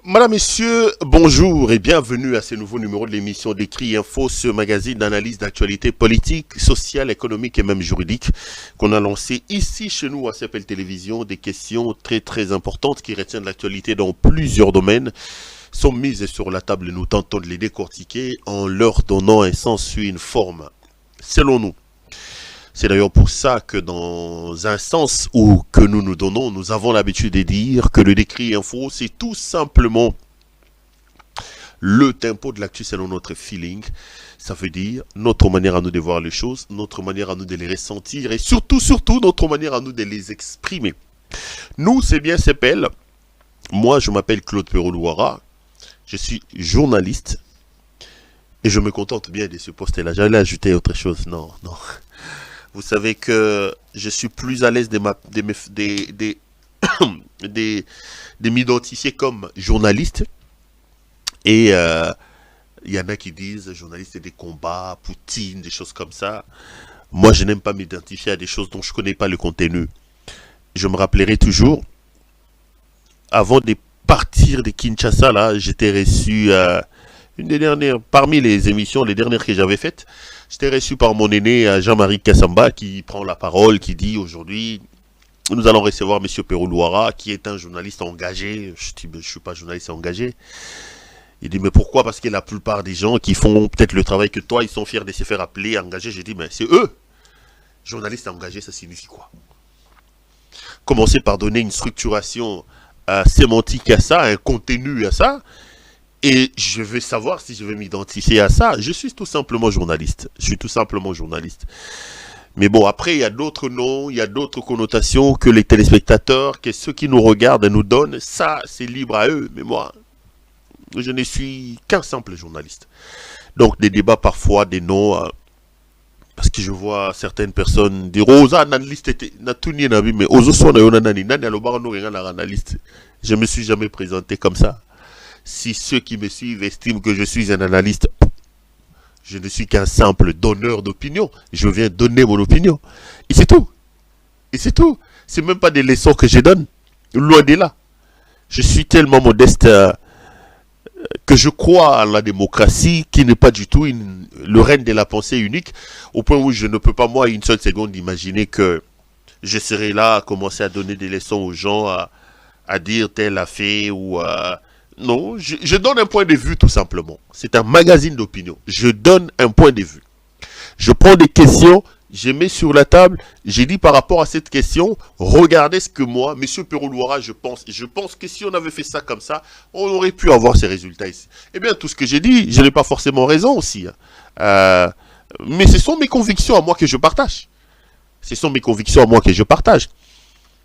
Madame, Messieurs, bonjour et bienvenue à ce nouveau numéro de l'émission d'Écrit Info, ce magazine d'analyse d'actualité politique, sociale, économique et même juridique qu'on a lancé ici chez nous à CPL Télévision. Des questions très importantes qui retiennent l'actualité dans plusieurs domaines sont mises sur la table et nous tentons de les décortiquer en leur donnant un sens et une forme, selon nous. C'est d'ailleurs pour ça que dans un sens où que nous nous donnons, nous avons l'habitude de dire que le décrit info, c'est tout simplement le tempo de l'actu selon notre feeling. Ça veut dire notre manière à nous de voir les choses, notre manière à nous de les ressentir et surtout, notre manière à nous de les exprimer. Nous, c'est bien CPL. Moi, je m'appelle Claude Perrault-Louara. Je suis journaliste et je me contente bien de ce poste-là. J'allais ajouter autre chose. Non. Vous savez que je suis plus à l'aise de m'identifier comme journaliste. Et il y en a qui disent journaliste des combats, Poutine, des choses comme ça. Moi, je n'aime pas m'identifier à des choses dont je ne connais pas le contenu. Je me rappellerai toujours, avant de partir de Kinshasa, là, j'étais reçu une des dernières, parmi les émissions, les dernières que j'avais faites. J'étais reçu par mon aîné Jean-Marie Kassamba qui prend la parole, qui dit aujourd'hui, nous allons recevoir M. Perrault-Louara qui est un journaliste engagé. Je dis, je ne suis pas journaliste engagé. Il dit, mais pourquoi? Parce que la plupart des gens qui font peut-être le travail que toi, ils sont fiers de se faire appeler engagés. J'ai dit, mais c'est eux. Journaliste engagé, ça signifie quoi? Commencer par donner une structuration sémantique à ça, un contenu à ça. Et je veux savoir si je vais m'identifier à ça. Je suis tout simplement journaliste. Mais bon, après, il y a d'autres noms, il y a d'autres connotations que les téléspectateurs, que ceux qui nous regardent nous donnent. Ça, c'est libre à eux. Mais moi, je ne suis qu'un simple journaliste. Donc, des débats parfois, des noms, parce que je vois certaines personnes dire, oh, ça, analyste, mais je me suis jamais présenté comme ça. Si ceux qui me suivent estiment que je suis un analyste, je ne suis qu'un simple donneur d'opinion. Je viens donner mon opinion. Et c'est tout. C'est même pas des leçons que je donne. Loin de là. Je suis tellement modeste que je crois à la démocratie qui n'est pas du tout le règne de la pensée unique. Au point où je ne peux pas, moi, une seule seconde, imaginer que je serai là à commencer à donner des leçons aux gens, à dire tel a fait ou non, je donne un point de vue tout simplement. C'est un magazine d'opinion. Je donne un point de vue. Je prends des questions, je mets sur la table, j'ai dit par rapport à cette question, regardez ce que moi, M. Perrault-Louara, je pense. Je pense que si on avait fait ça comme ça, on aurait pu avoir ces résultats ici. Eh bien, tout ce que j'ai dit, je n'ai pas forcément raison aussi. Mais ce sont mes convictions à moi que je partage.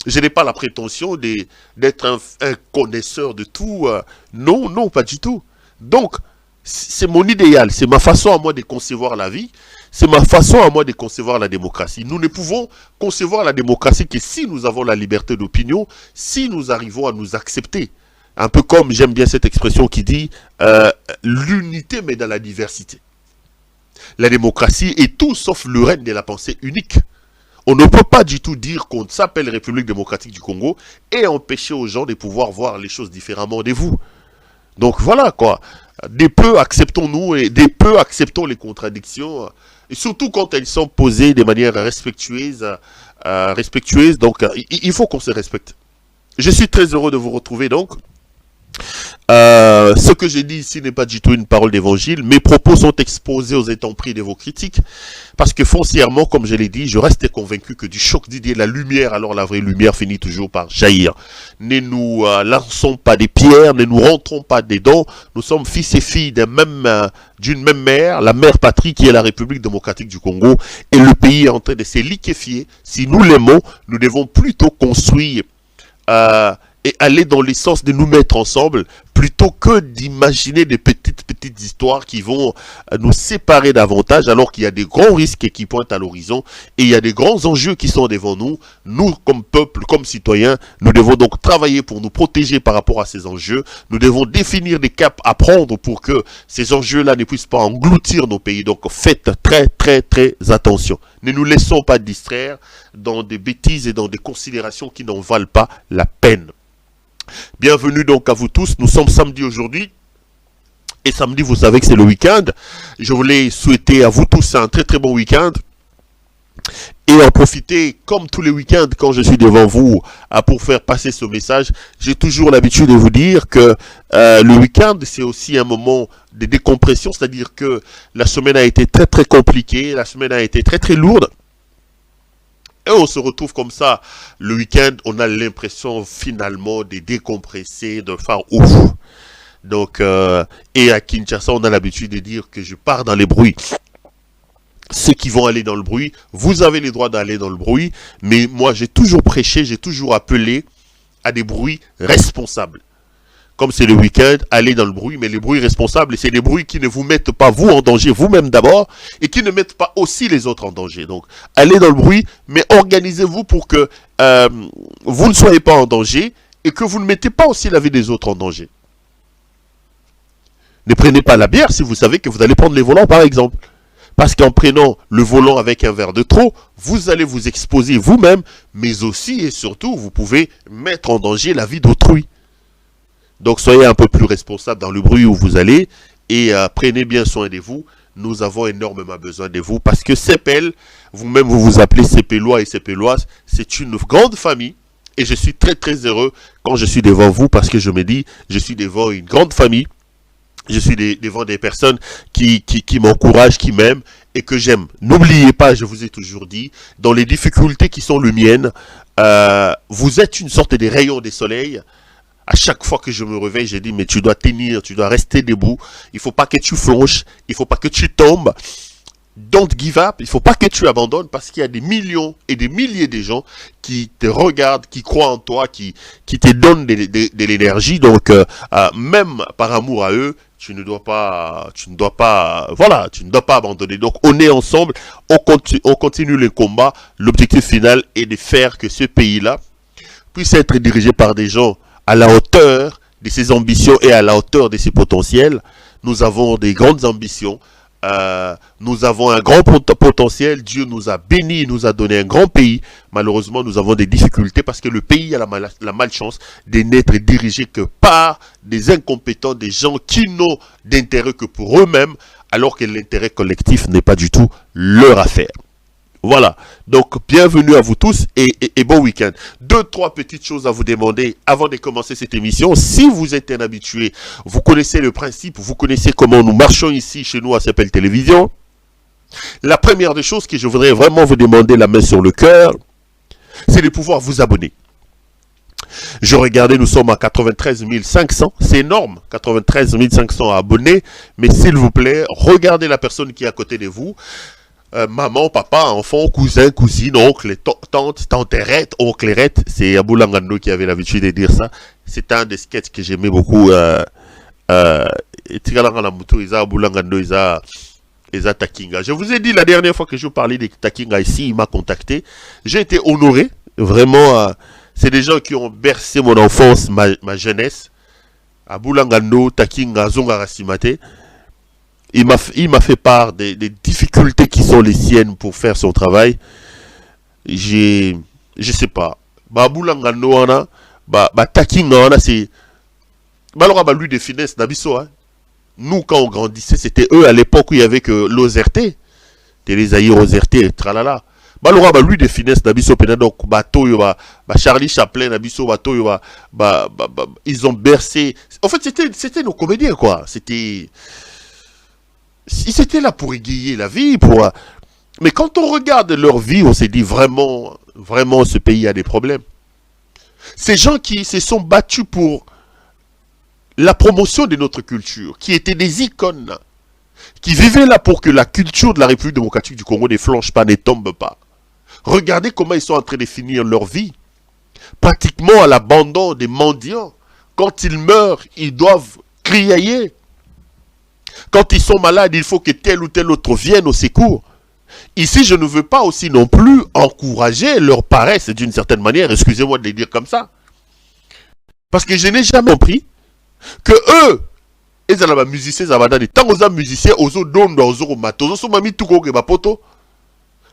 Je n'ai pas la prétention d'être un connaisseur de tout. Non, pas du tout. Donc, c'est mon idéal, c'est ma façon à moi de concevoir la vie, c'est ma façon à moi de concevoir la démocratie. Nous ne pouvons concevoir la démocratie que si nous avons la liberté d'opinion, si nous arrivons à nous accepter. Un peu comme, j'aime bien cette expression qui dit, l'unité mais dans la diversité. La démocratie est tout sauf le règne de la pensée unique. On ne peut pas du tout dire qu'on s'appelle République démocratique du Congo et empêcher aux gens de pouvoir voir les choses différemment de vous. Donc voilà quoi. Des peu acceptons-nous et des peu acceptons les contradictions. Et surtout quand elles sont posées de manière respectueuse. Donc il faut qu'on se respecte. Je suis très heureux de vous retrouver donc. Ce que j'ai dit ici n'est pas du tout une parole d'évangile. Mes propos sont exposés aux intempéries de vos critiques. Parce que foncièrement, comme je l'ai dit, je reste convaincu que du choc d'idées, la lumière, alors la vraie lumière finit toujours par jaillir. Ne nous lançons pas des pierres, ne nous rentrons pas dedans. Nous sommes fils et filles d'une même mère, la mère patrie qui est la République démocratique du Congo. Et le pays est en train de se liquéfier. Si nous l'aimons, nous devons plutôt construire et aller dans le sens de nous mettre ensemble plutôt que d'imaginer des petites histoires qui vont nous séparer davantage alors qu'il y a des grands risques qui pointent à l'horizon et il y a des grands enjeux qui sont devant nous. Nous, comme peuple, comme citoyens, nous devons donc travailler pour nous protéger par rapport à ces enjeux. Nous devons définir des caps à prendre pour que ces enjeux-là ne puissent pas engloutir nos pays. Donc faites très attention. Ne nous laissons pas distraire dans des bêtises et dans des considérations qui n'en valent pas la peine. Bienvenue donc à vous tous. Nous sommes samedi aujourd'hui. Et samedi, vous savez que c'est le week-end. Je voulais souhaiter à vous tous un très très bon week-end. Et en profiter, comme tous les week-ends, quand je suis devant vous, pour faire passer ce message. J'ai toujours l'habitude de vous dire que le week-end, c'est aussi un moment de décompression. C'est-à-dire que la semaine a été très très compliquée. La semaine a été très très lourde. Et on se retrouve comme ça le week-end, on a l'impression finalement de décompresser, de faire ouf. Donc, et à Kinshasa, on a l'habitude de dire que je pars dans les bruits. Ceux qui vont aller dans le bruit, vous avez le droit d'aller dans le bruit, mais moi j'ai toujours prêché, j'ai toujours appelé à des bruits responsables. Comme c'est le week-end, allez dans le bruit, mais les bruits responsables, c'est des bruits qui ne vous mettent pas vous en danger, vous-même d'abord, et qui ne mettent pas aussi les autres en danger. Donc, allez dans le bruit, mais organisez-vous pour que vous ne soyez pas en danger et que vous ne mettez pas aussi la vie des autres en danger. Ne prenez pas la bière si vous savez que vous allez prendre les volants, par exemple. Parce qu'en prenant le volant avec un verre de trop, vous allez vous exposer vous-même, mais aussi et surtout, vous pouvez mettre en danger la vie d'autrui. Donc soyez un peu plus responsable dans le bruit où vous allez et prenez bien soin de vous. Nous avons énormément besoin de vous parce que CPL, vous-même vous vous appelez CPLois et CPLoises, c'est une grande famille et je suis très très heureux quand je suis devant vous parce que je me dis, je suis devant une grande famille, je suis devant des personnes qui m'encouragent, qui m'aiment et que j'aime. N'oubliez pas, je vous ai toujours dit, dans les difficultés qui sont les miennes, vous êtes une sorte de rayon de soleil. À chaque fois que je me réveille, je dis, mais tu dois tenir, tu dois rester debout. Il ne faut pas que tu flanches, il ne faut pas que tu tombes. Don't give up, il ne faut pas que tu abandonnes parce qu'il y a des millions et des milliers de gens qui te regardent, qui croient en toi, qui te donnent de l'énergie. Donc, même par amour à eux, tu ne dois pas abandonner. Donc, on est ensemble, on continue le combat. L'objectif final est de faire que ce pays-là puisse être dirigé par des gens à la hauteur de ses ambitions et à la hauteur de ses potentiels. Nous avons des grandes ambitions. Nous avons un grand potentiel. Dieu nous a bénis, il nous a donné un grand pays. Malheureusement, nous avons des difficultés parce que le pays a la malchance de n'être dirigé que par des incompétents, des gens qui n'ont d'intérêt que pour eux-mêmes, alors que l'intérêt collectif n'est pas du tout leur affaire. Voilà, donc bienvenue à vous tous et bon week-end. Deux, trois petites choses à vous demander avant de commencer cette émission. Si vous êtes un habitué, vous connaissez le principe, vous connaissez comment nous marchons ici chez nous à CPL Télévision. La première des choses que je voudrais vraiment vous demander la main sur le cœur, c'est de pouvoir vous abonner. Je regardais, nous sommes à 93 500, c'est énorme, 93 500 abonnés, mais s'il vous plaît, regardez la personne qui est à côté de vous. Maman, papa, enfant, cousin, cousine, oncle, tante, tanterette, onclerette. C'est Abou Langando qui avait l'habitude de dire ça. C'est un des sketchs que j'aimais beaucoup. Takinga. Je vous ai dit la dernière fois que je vous parlais de Takinga ici, il m'a contacté. J'ai été honoré. Vraiment, c'est des gens qui ont bercé mon enfance, ma jeunesse. Abou Langando, Takinga, Zonga Rassimate. Il m'a fait part des difficultés qui sont les siennes pour faire son travail. Je sais pas. Babulangano wana, Takinga wana c'est lui de finesse nabiso hein. Nous quand on grandissait, c'était eux à l'époque où il y avait que l'OZRT. Télésaïe OZRT tralala. Lui de finesse nabiso pena donc Charlie Chaplin nabiso ils ont bercé. En fait, c'était nos comédiens quoi. Ils étaient là pour égayer la vie, mais quand on regarde leur vie, on s'est dit vraiment, vraiment, ce pays a des problèmes. Ces gens qui se sont battus pour la promotion de notre culture, qui étaient des icônes, qui vivaient là pour que la culture de la République démocratique du Congo ne flanche pas, ne tombe pas. Regardez comment ils sont en train de finir leur vie, pratiquement à l'abandon des mendiants. Quand ils meurent, ils doivent crier. Quand ils sont malades, il faut que tel ou tel autre vienne au secours. Ici, je ne veux pas aussi non plus encourager leur paresse d'une certaine manière, excusez-moi de les dire comme ça. Parce que je n'ai jamais compris que eux, ils sont musiciens, tant qu'ils sont musiciens, ils sont dondo, ils sont matos, ils sont mami tout ko ke poto.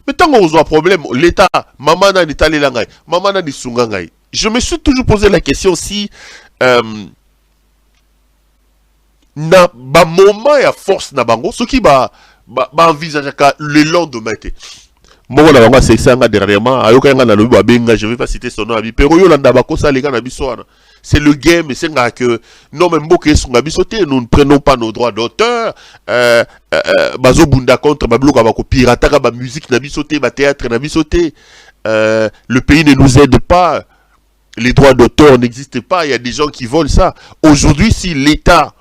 Mais tant qu'ils ont un problème, l'État, maman n'a ni tali langai, maman n'a ni sungangai. Je me suis toujours posé la question si na ba moment ya force na bango soki ba envisage le lendemain te. Moi na bango c'est ça dernièrement ayoka nga na lobi ba benga, je vais pas citer son nom abi pero yo landa ba kosa les gars na biso wana. C'est le game, c'est que non même boké son abisoté, nous ne prenons pas nos droits d'auteur. Bazo bunda contre babloka ba ko pirata ba musique na bisoté, ba théâtre na bisoté. Le pays ne nous aide pas. Les droits d'auteur n'existent pas, il y a des gens qui volent ça. Aujourd'hui, si l'État,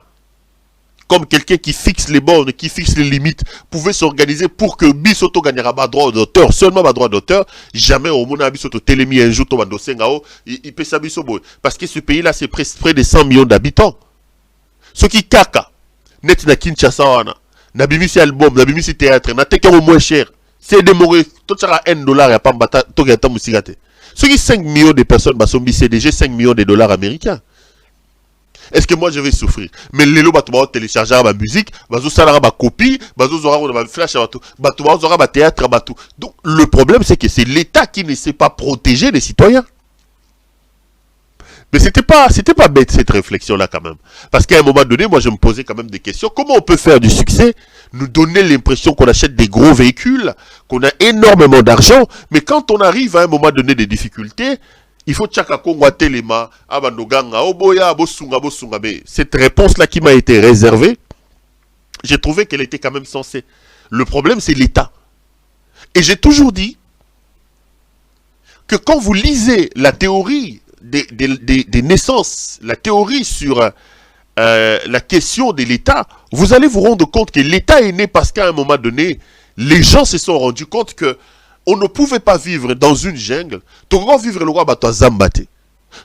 comme quelqu'un qui fixe les bornes, qui fixe les limites, pouvait s'organiser pour que Bisoto gagnera pas droit d'auteur, seulement pas droit d'auteur, jamais au monde Bisoto télémi un jour Tomando Sengao, il peut s'abisobo. Parce que ce pays-là, c'est près de 100 millions d'habitants. Ce qui kaka, net na Kinshasa wana, na bimisi album, na bimisi théâtre, na teke au moins cher. C'est démoré, tout ça à $1, ya pas mbata, to gata musigate. Ce qui 5 millions de personnes, bah, sont BCDG, 5 millions de dollars américains. Est-ce que moi je vais souffrir? Mais les lots, tu vas télécharger ma musique, tu vas ma copie, tu vas flash, tu vas ma théâtre, tout. Donc le problème c'est que c'est l'État qui ne sait pas protéger les citoyens. Mais c'était pas bête cette réflexion là quand même. Parce qu'à un moment donné, moi je me posais quand même des questions. Comment on peut faire du succès, nous donner l'impression qu'on achète des gros véhicules, qu'on a énormément d'argent, mais quand on arrive à un moment donné des difficultés, il faut tchaka kongwa telema, abandoganga, oboya, bosunga, bosunga. Mais cette réponse-là qui m'a été réservée, j'ai trouvé qu'elle était quand même censée. Le problème, c'est l'État. Et j'ai toujours dit que quand vous lisez la théorie des naissances, la théorie sur la question de l'État, vous allez vous rendre compte que l'État est né parce qu'à un moment donné, les gens se sont rendus compte que on ne pouvait pas vivre dans une jungle. Tu vas vivre le roi bato zambate.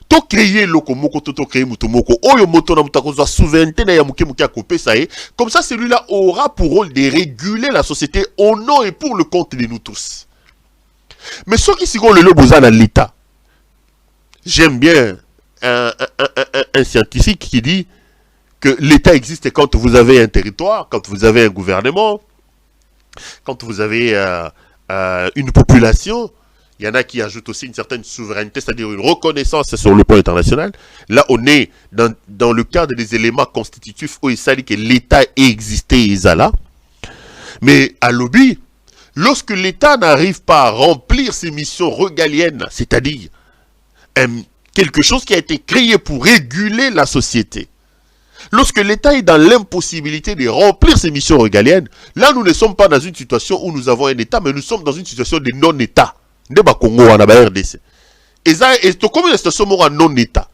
Tu créer loko moko to créer mutomoko. Oyo moto na mutako za souveraineté na ya muke muke akopé ça est. Comme ça celui-là aura pour rôle de réguler la société au nom et pour le compte de nous tous. Mais ceux qui sigont le loboza dans l'État. J'aime bien un scientifique qui dit que l'État existe quand vous avez un territoire, quand vous avez un gouvernement, quand vous avez une population. Il y en a qui ajoutent aussi une certaine souveraineté, c'est-à-dire une reconnaissance sur le plan international. Là, on est dans le cadre des éléments constitutifs où il s'agit que l'État existait et là. Mais à l'objet, lorsque l'État n'arrive pas à remplir ses missions régaliennes, c'est-à-dire quelque chose qui a été créé pour réguler la société, lorsque l'État est dans l'impossibilité de remplir ses missions régaliennes, là nous ne sommes pas dans une situation où nous avons un État, mais nous sommes dans une situation de non-État. Nde ba Congo wana ba RDC. Et to comme une situation non-État.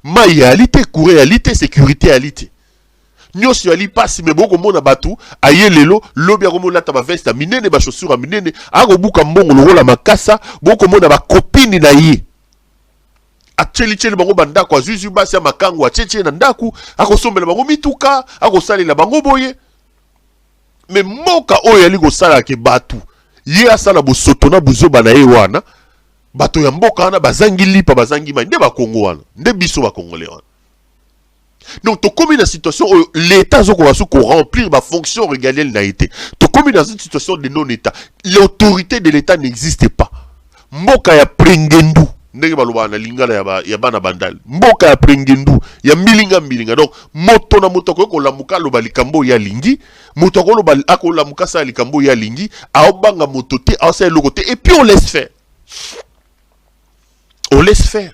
Ma réalité, réalité, sécurité, réalité. Nyos yali passe mais beaucoup mona batu aye lelo lobi akomo lata ba veste minene ba chaussure minene ako buka mbongo lokola makasa beaucoup mona ba copine na ye. Acheli bango bandako azuzu basi ya makango acheche na ndaku akosombela bango mituka akosalela bango boye. Mais moka oyo yali ko sala ke batu ye asala bosoto na buzo bana ye wana bato ya mboka wana bazangi lipa bazangi mai nde ba Kongo wana nde biso ba Congolais wana. Donc to comme une situation où l'État zoko va ko remplir ma fonction régalienne n'a été. To comme dans une situation de non-État, l'autorité de l'État n'existe pas. Mboka ya prengendu ndenge baloba na lingala ya bana bandal. Mboka ya prengendu ya milinga. Donc moto na moto ko lamuka loba likambo ya lingi, moto ko loba ako lamuka sa likambo ya lingi, aobanga moto te, asa le côté et puis on laisse faire. On laisse faire.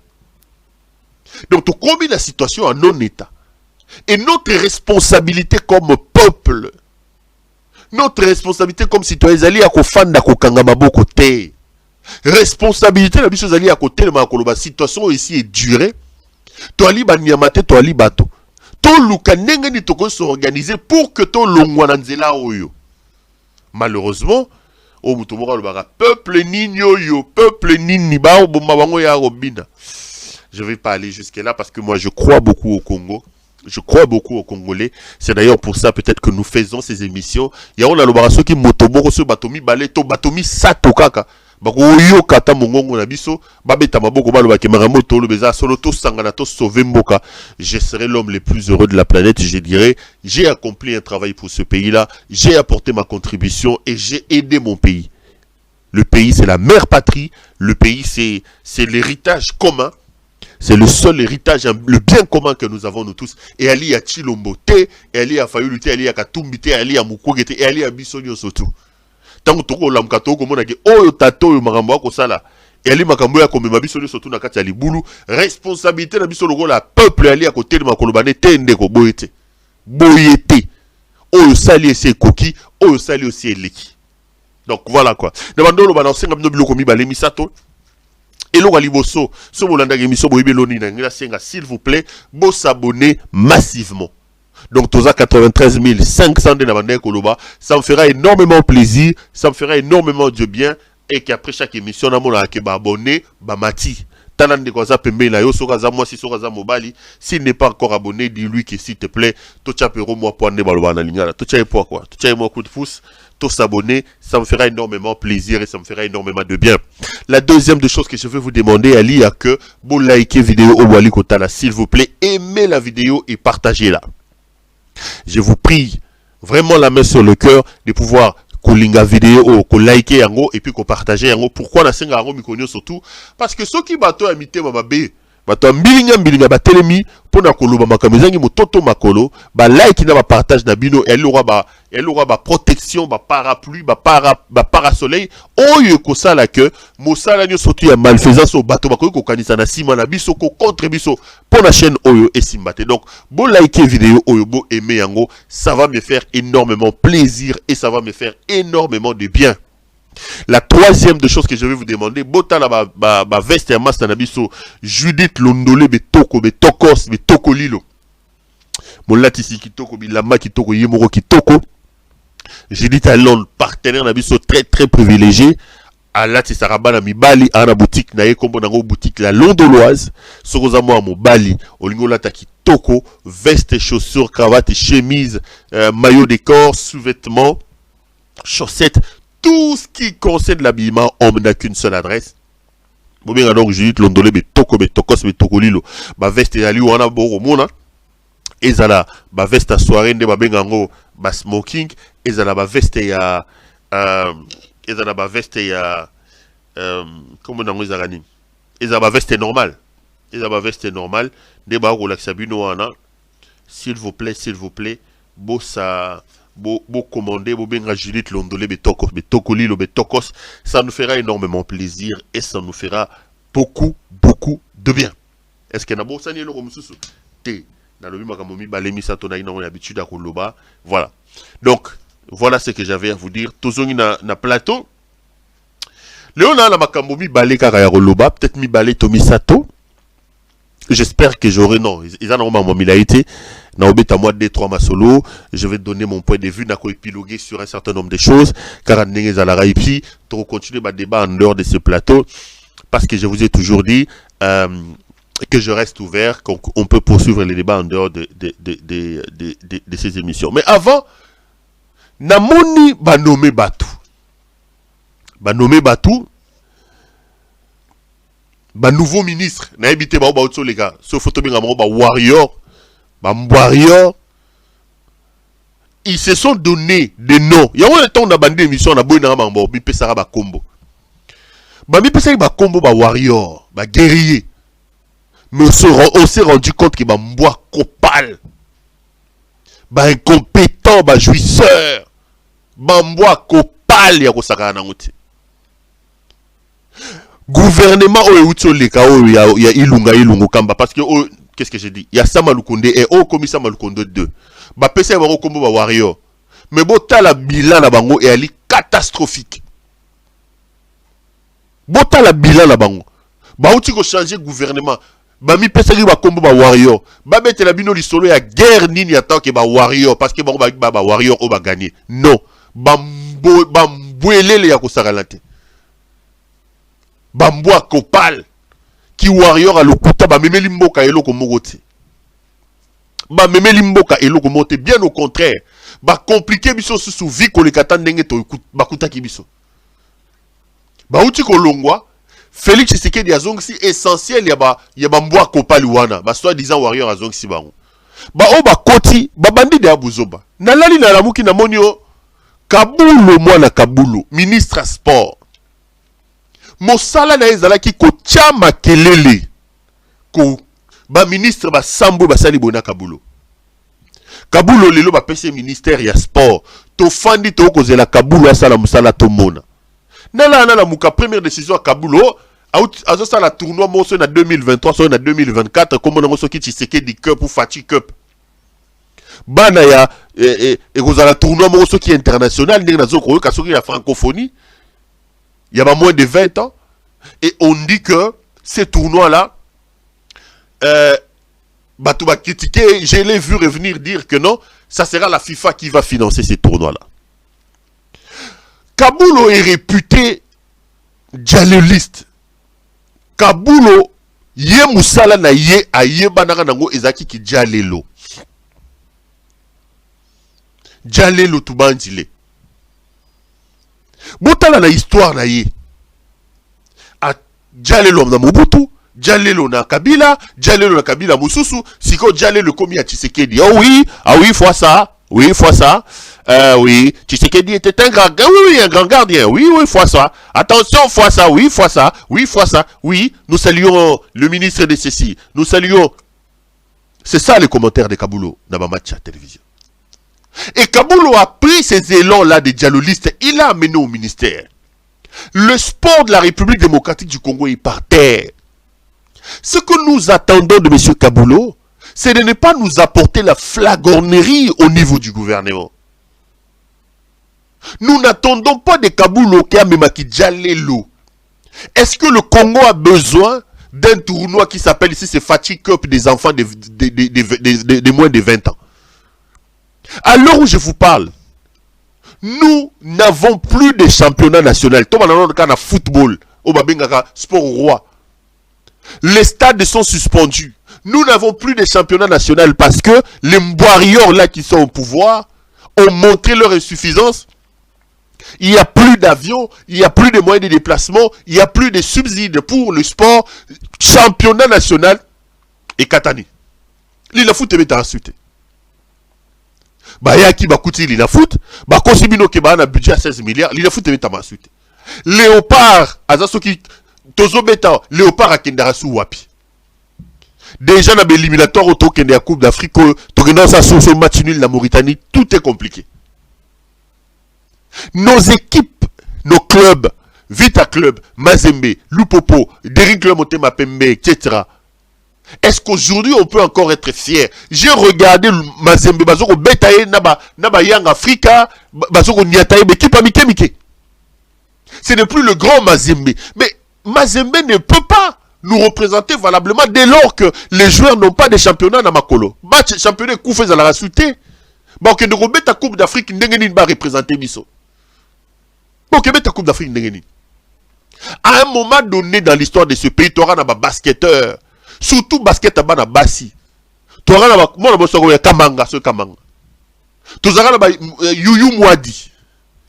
Donc to comme la situation en non-État. Et notre responsabilité comme peuple, notre responsabilité comme citoyens, ali akofanda kokanga maboko te. Responsabilité la biso ali akote ma koloba situation ici est durée. To ali banyamate to ali bato. To luka ndenge ni toko s'organiser pour que to longwa na nzela oyo. Malheureusement, o muto moko lobaka peuple ninyo yo, peuple nini ba bomba bango ya robina. Je vais pas aller jusque là parce que moi je crois beaucoup au Congo. Je crois beaucoup aux Congolais. C'est d'ailleurs pour ça peut-être que nous faisons ces émissions. Il y a un albaraso qui motoboro sur batomi baleto batomi sato kaka. Bako yo kata mongongo na biso babeta maboko baloba ke maramoto le beza solo to sangana to sauver mboka. Je serai l'homme le plus heureux de la planète, je dirais. J'ai accompli un travail pour ce pays-là, j'ai apporté ma contribution et j'ai aidé mon pays. Le pays c'est la mère patrie, le pays c'est l'héritage commun. C'est le seul héritage, le bien commun que nous avons nous tous. Et Ali a Chilombote, et Ali a Fayuluté, Ali a Katumbite, Ali a Mukwegete, et Ali a Bissonio surtout. Tant que toko lamkato ko mona ke oyo tato yo makambo ko sala. Et Ali makambo ya ko mema Bissonio surtout na kati ya libulu, responsabilité na biso lokola peuple Ali a côté de makolobane tende ko boyete. Boyete. Oyo sali ese koki, oyo sali aussi eleki. Donc voilà quoi. Demandons ba na senga bino biloko mi balemi sato. Et l'on liboso, so bolanda émission boibeloni na ngila senga, s'il vous plaît, bo s'abonner massivement. Donc toza 93 500 de Nabandé Koloba, ça me fera énormément plaisir, ça me fera énormément de bien et qu'après chaque émission na mona ke ba abonné, ba mati. Tanande kwaza pembe na yo sokaza moi si sokaza mobali, s'il n'est pas encore abonné, dis-lui que s'il te plaît, to chapero moi poande baloba na lingala, to chaye quoi quoi, to chaye moi coup de pouce. S'abonner, ça me fera énormément plaisir et ça me fera énormément de bien. La deuxième des choses que je vais vous demander, Ali, à que vous likez vidéo au Wali Kotala, s'il vous plaît, aimez la vidéo et partagez-la. Je vous prie vraiment la main sur le cœur de pouvoir kolinga vidéo ou liker yango et puis ko partager yango. Pourquoi na senga yango mikonyo surtout parce que ceux qui bato amité mababe bato mbilinga batelemi pona koloba makamezangi mototo makolo ba like na ba partage na bino elle aura ba protection ba parapluie ba parasoleil oyo ko sala que mosala nyo surtout ya malfaisance au bato bakoki ko kanisa na sima na biso ko contre biso pona chaîne oyo esimbate. Donc bo like vidéo oyo bo aimer yango, ça va me faire énormément plaisir et ça va me faire énormément de bien. La troisième des choses que je vais vous demander, botala ba veste ya master nabiso Judith Londole betoko betokos betoko lilo. Molatisi kitoko bilama kitoko yemoro kitoko. Judith Alon partenaire nabiso très très privilégié. Alati sarabana mibali ana boutique na ye kombo nango boutique la Londoloise. Sokoza mo mobali olingo lata kitoko, veste, chaussures, cravate, chemise, maillot de corps, sous-vêtements, chaussettes. Tout ce qui concerne l'habillement, on n'a qu'une seule adresse. Bon, bien, donc, Judith Londole, betoko, betokos, betokolilo. Ba veste, yali, ou ana boro mona. Ezala, ba veste à soirée, ne ba bengango, ba smoking. Ezala, ba veste ya, ezala, ba veste ya, comment on a dit? Ezala, ba veste normal. Ezala, ba veste normal. Ne ba relaxa bino ana. S'il vous plaît, bossa. Bo commander, bo benga Judith Londole betokos, betokolilo betokos, ça nous fera énormément plaisir et ça nous fera beaucoup de bien. Est-ce que na bo sani lo mususu te na lobi makamomi balemi sato na ina on habitude à koloba. Voilà. Donc voilà ce que j'avais à vous dire. Tozongi na plateau. Léona la makamomi balé kaka ya koloba, peut-être mi balé Tomi Sato. J'espère que j'aurai non, ils en ont ma été. Na obeta moi 2-3 masolo, je vais donner mon point de vue, na ko épiloguer sur un certain nombre de choses, car ndenge za la raipi, pour continuer ma débat en dehors de ce plateau, parce que je vous ai toujours dit que je reste ouvert, qu'on peut poursuivre les débats en dehors de ces émissions. Mais avant, na moni ba nommé Batou. Ba nommé Batou. Ba nouveau ministre, na habité ba otso les gars, ce photo bien ba warrior, ba warrior. Ils se sont donné des noms. Il y a un temps na bande émission na boy na mambo, mi pesara ba combo. Ba mi pesara ba combo ba warrior, ba guerrier. Mais on s'est rendu compte que ba mboa copal. Ba incompétent, ba jouisseur. Ba mboa copal ya ko saka na nguti. Gouvernement il y a Ilungu Kamba parce que qu'est-ce que j'ai dit, il y a Samalukonde et comme Samalukonde 2 ba pesa ba kombo ba warrior mais bota la bilan na bango et ali catastrophique, bota la bilan na bango ba uti ko changer gouvernement ba mi pesa ba kombo ba warrior ba bete la bino lisolo ya guerre nini attend que ba warrior parce que ba warrior o ba gagner non ba mbwelele ya ko sakalate Bamboa Kopal qui warrior à l'okuta ba memeli mboka eloko mogoti. Ba memeli mboka eloko mote bien au contraire. Ba compliquer biso sous vie ko le kata ndenge to bakuta ki biso. Ba uti ko longwa Félix Tshisekedi azongsi essentiel ya bamboa Kopal wana. Ba soit disant warrior azongsi bango. Ba o ba koti ba bandi de abuzoba. Na lali na lamuki na monio Kabulo mwana Kabulo ministre sport. Mosala na ezala ki kotia makelele ba ministre ba sambo ba sali bona Kabulo. Kabulo lelo ba pese ministère ya sport. To fandi to kozela Kabulo asala musala to mona. Nala muka première décision à Kabulo. Azo sala tournoi moso na 2023 so na 2024 comme on soki Tshisekedi Cup ou Fati Cup. Bana ya kozala tournoi moso qui international ndenge nazo ko ka soki ya francophonie. Il y a moins de 20 ans et on dit que ces tournois là Batouba critiqué, je l'ai vu revenir dire que non, ça sera la FIFA qui va financer ces tournois-là. Kabulo est réputé dialéliste. Kabulo, ye musala na ye a ye banaka nango ezaki ki dialélo. Dialélo tubandile. Botala na histoire na ye. A dialélo na Mobutu. Djalelo na Kabila, Djalelo na Kabila Moussousou, siko Djalelo komi à Tshisekedi. Oh oui, fois ça, oui, Tshisekedi était un grand gardien, oui, fois ça. Attention, fois ça, oui, nous saluons le ministre de ceci, nous saluons. C'est ça les commentaires de Kabulo dans ma match à télévision. Et Kabulo a pris ces élans-là des dialolistes, il l'a amené au ministère. Le sport de la République démocratique du Congo est par terre. Ce que nous attendons de M. Kabulo, c'est de ne pas nous apporter la flagornerie au niveau du gouvernement. Nous n'attendons pas de Kabulo qui a même qui Djalelo. Est-ce que le Congo a besoin d'un tournoi qui s'appelle ici, c'est Fati Cup des enfants de moins de 20 ans? À l'heure où je vous parle, nous n'avons plus de championnat national. Tout le monde a football, au sport roi. Les stades sont suspendus. Nous n'avons plus de championnat national parce que les Mbouariors là qui sont au pouvoir ont montré leur insuffisance. Il n'y a plus d'avions, il n'y a plus de moyens de déplacement, il n'y a plus de subsides pour le sport. Championnat national et Katani. L'île foot est ensuite. Bah yaki bakuti l'île foot, bah kosibino ke ba na budget à 16 milliards, l'île foot est ensuite. Léopard, azasoki Tozo beta Léopard à Kendarasu wapi. Déjà dans l'éliminatoire au token de la Coupe d'Afrique, tokenant ça sur ce match nul la Mauritanie, tout est compliqué. Nos équipes, nos clubs, Vita Club, Mazembe, Lupopo, Derrick Club Motema Pembe, etc. Est-ce qu'aujourd'hui on peut encore être fier? J'ai regardé Mazembe, Bazoko Betaye, Naba Yang Africa, Bazoko Nyataye, Bekipa Mike. Ce n'est plus le grand Mazembe. Mais Mazembe ne peut pas nous représenter valablement dès lors que les joueurs n'ont pas de championnat dans Makolo. Match championnat Koufé à la rasuté. Bon, que nous remettons la Coupe d'Afrique, Ndengenin va représenter Miso. Bon, que la Coupe d'Afrique, Ndengenin. À un moment donné dans l'histoire de ce pays, tu auras un basketteur. Surtout basket à Bana Bassi. Tu auras un Kamanga, ce Kamanga. Tu auras un Yuyu Mwadi.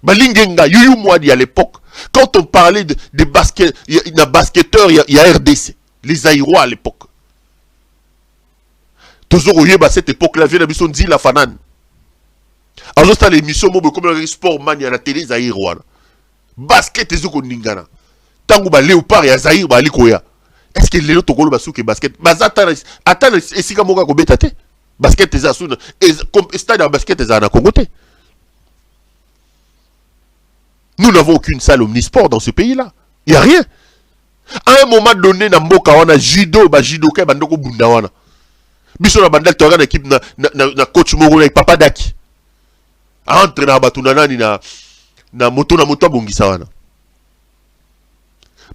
Balingenga, Yuyu Mwadi à l'époque. Quand on parlait de basket, il y a basketteur, il y a RDC, les Aïrois à l'époque. Toujours à cette époque-là, vient la mission dit la Fanan. Alors, c'est l'émission comme le sport man, il y a la télé, les Aïrois. Basket, c'est ce qu'on dit. Tant que Léopard, il y a Zahir, est-ce que les autres ont que basket? Attends, et si comme on a basket, c'est ça, comme stade en basket, c'est ça, en Congo. Nous n'avons aucune salle omnisport dans ce pays-là. Il n'y a rien. À un moment donné, dans Mboka, on a judo, judoka, bandoko bundawana. Biso na bandal tora na équipe na coach Moro avec Papa Daki. Entre na batunana ni na moto bongisa wana.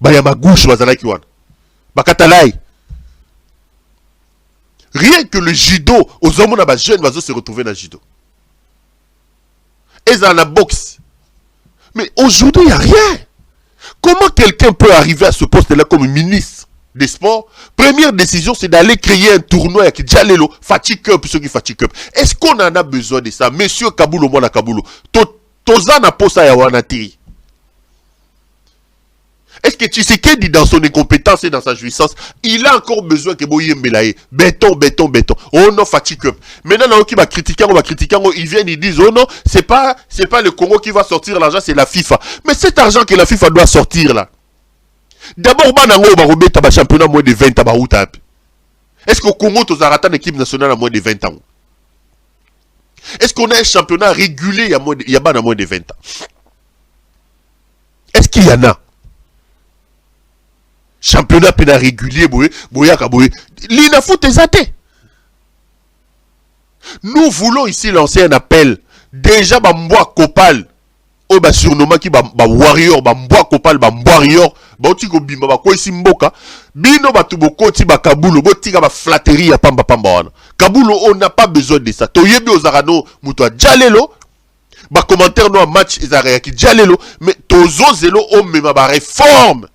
Ba ya magouche bazalaki wana. Bakatalai. Rien que le judo, aux hommes na jeunes va se retrouver dans le judo. Et dans la boxe. Mais aujourd'hui, il n'y a rien. Comment quelqu'un peut arriver à ce poste-là comme ministre des Sports? Première décision, c'est d'aller créer un tournoi avec Djalelo, Fati Cup, ceux qui Fati Cup. Est-ce qu'on en a besoin de ça? Monsieur Kabulo, moi, Kabulo. Tozana posa ya wanati. Est-ce que Tshisekedi, dans son incompétence et dans sa jouissance, il a encore besoin que Boye Mbelaye, béton. Oh non, Fati Cup. Maintenant, on va critiquer, ils viennent, ils disent, oh non, c'est pas le Congo qui va sortir l'argent, c'est la FIFA. Mais cet argent que la FIFA doit sortir là, d'abord, Banango va remettre un championnat moins de 20 à Barouta. Est-ce qu'au Congo, tu as une équipe nationale à moins de 20 ans? Est-ce qu'on a un championnat régulier il y a moins de 20 ans? Est-ce qu'il y en a? Championnat pénal régulier, l'ina fout tes athées. Nous voulons ici lancer un appel. Déjà, Bamboa Kopal, surnommé qui warrior, Bamboa Kopal, warrior, Bautiko Bimba, Bako Simboka, Bino Batuboko, Tiba Kabulo, Botika flatterie ya Pamba Pamba. Kabulo, on n'a pas besoin de ça. Toyebi Ozarano, Moutoua Djalelo, ba commentaire no match Ezarea qui Djalelo, mais Tozo Zelo, on me ma réforme.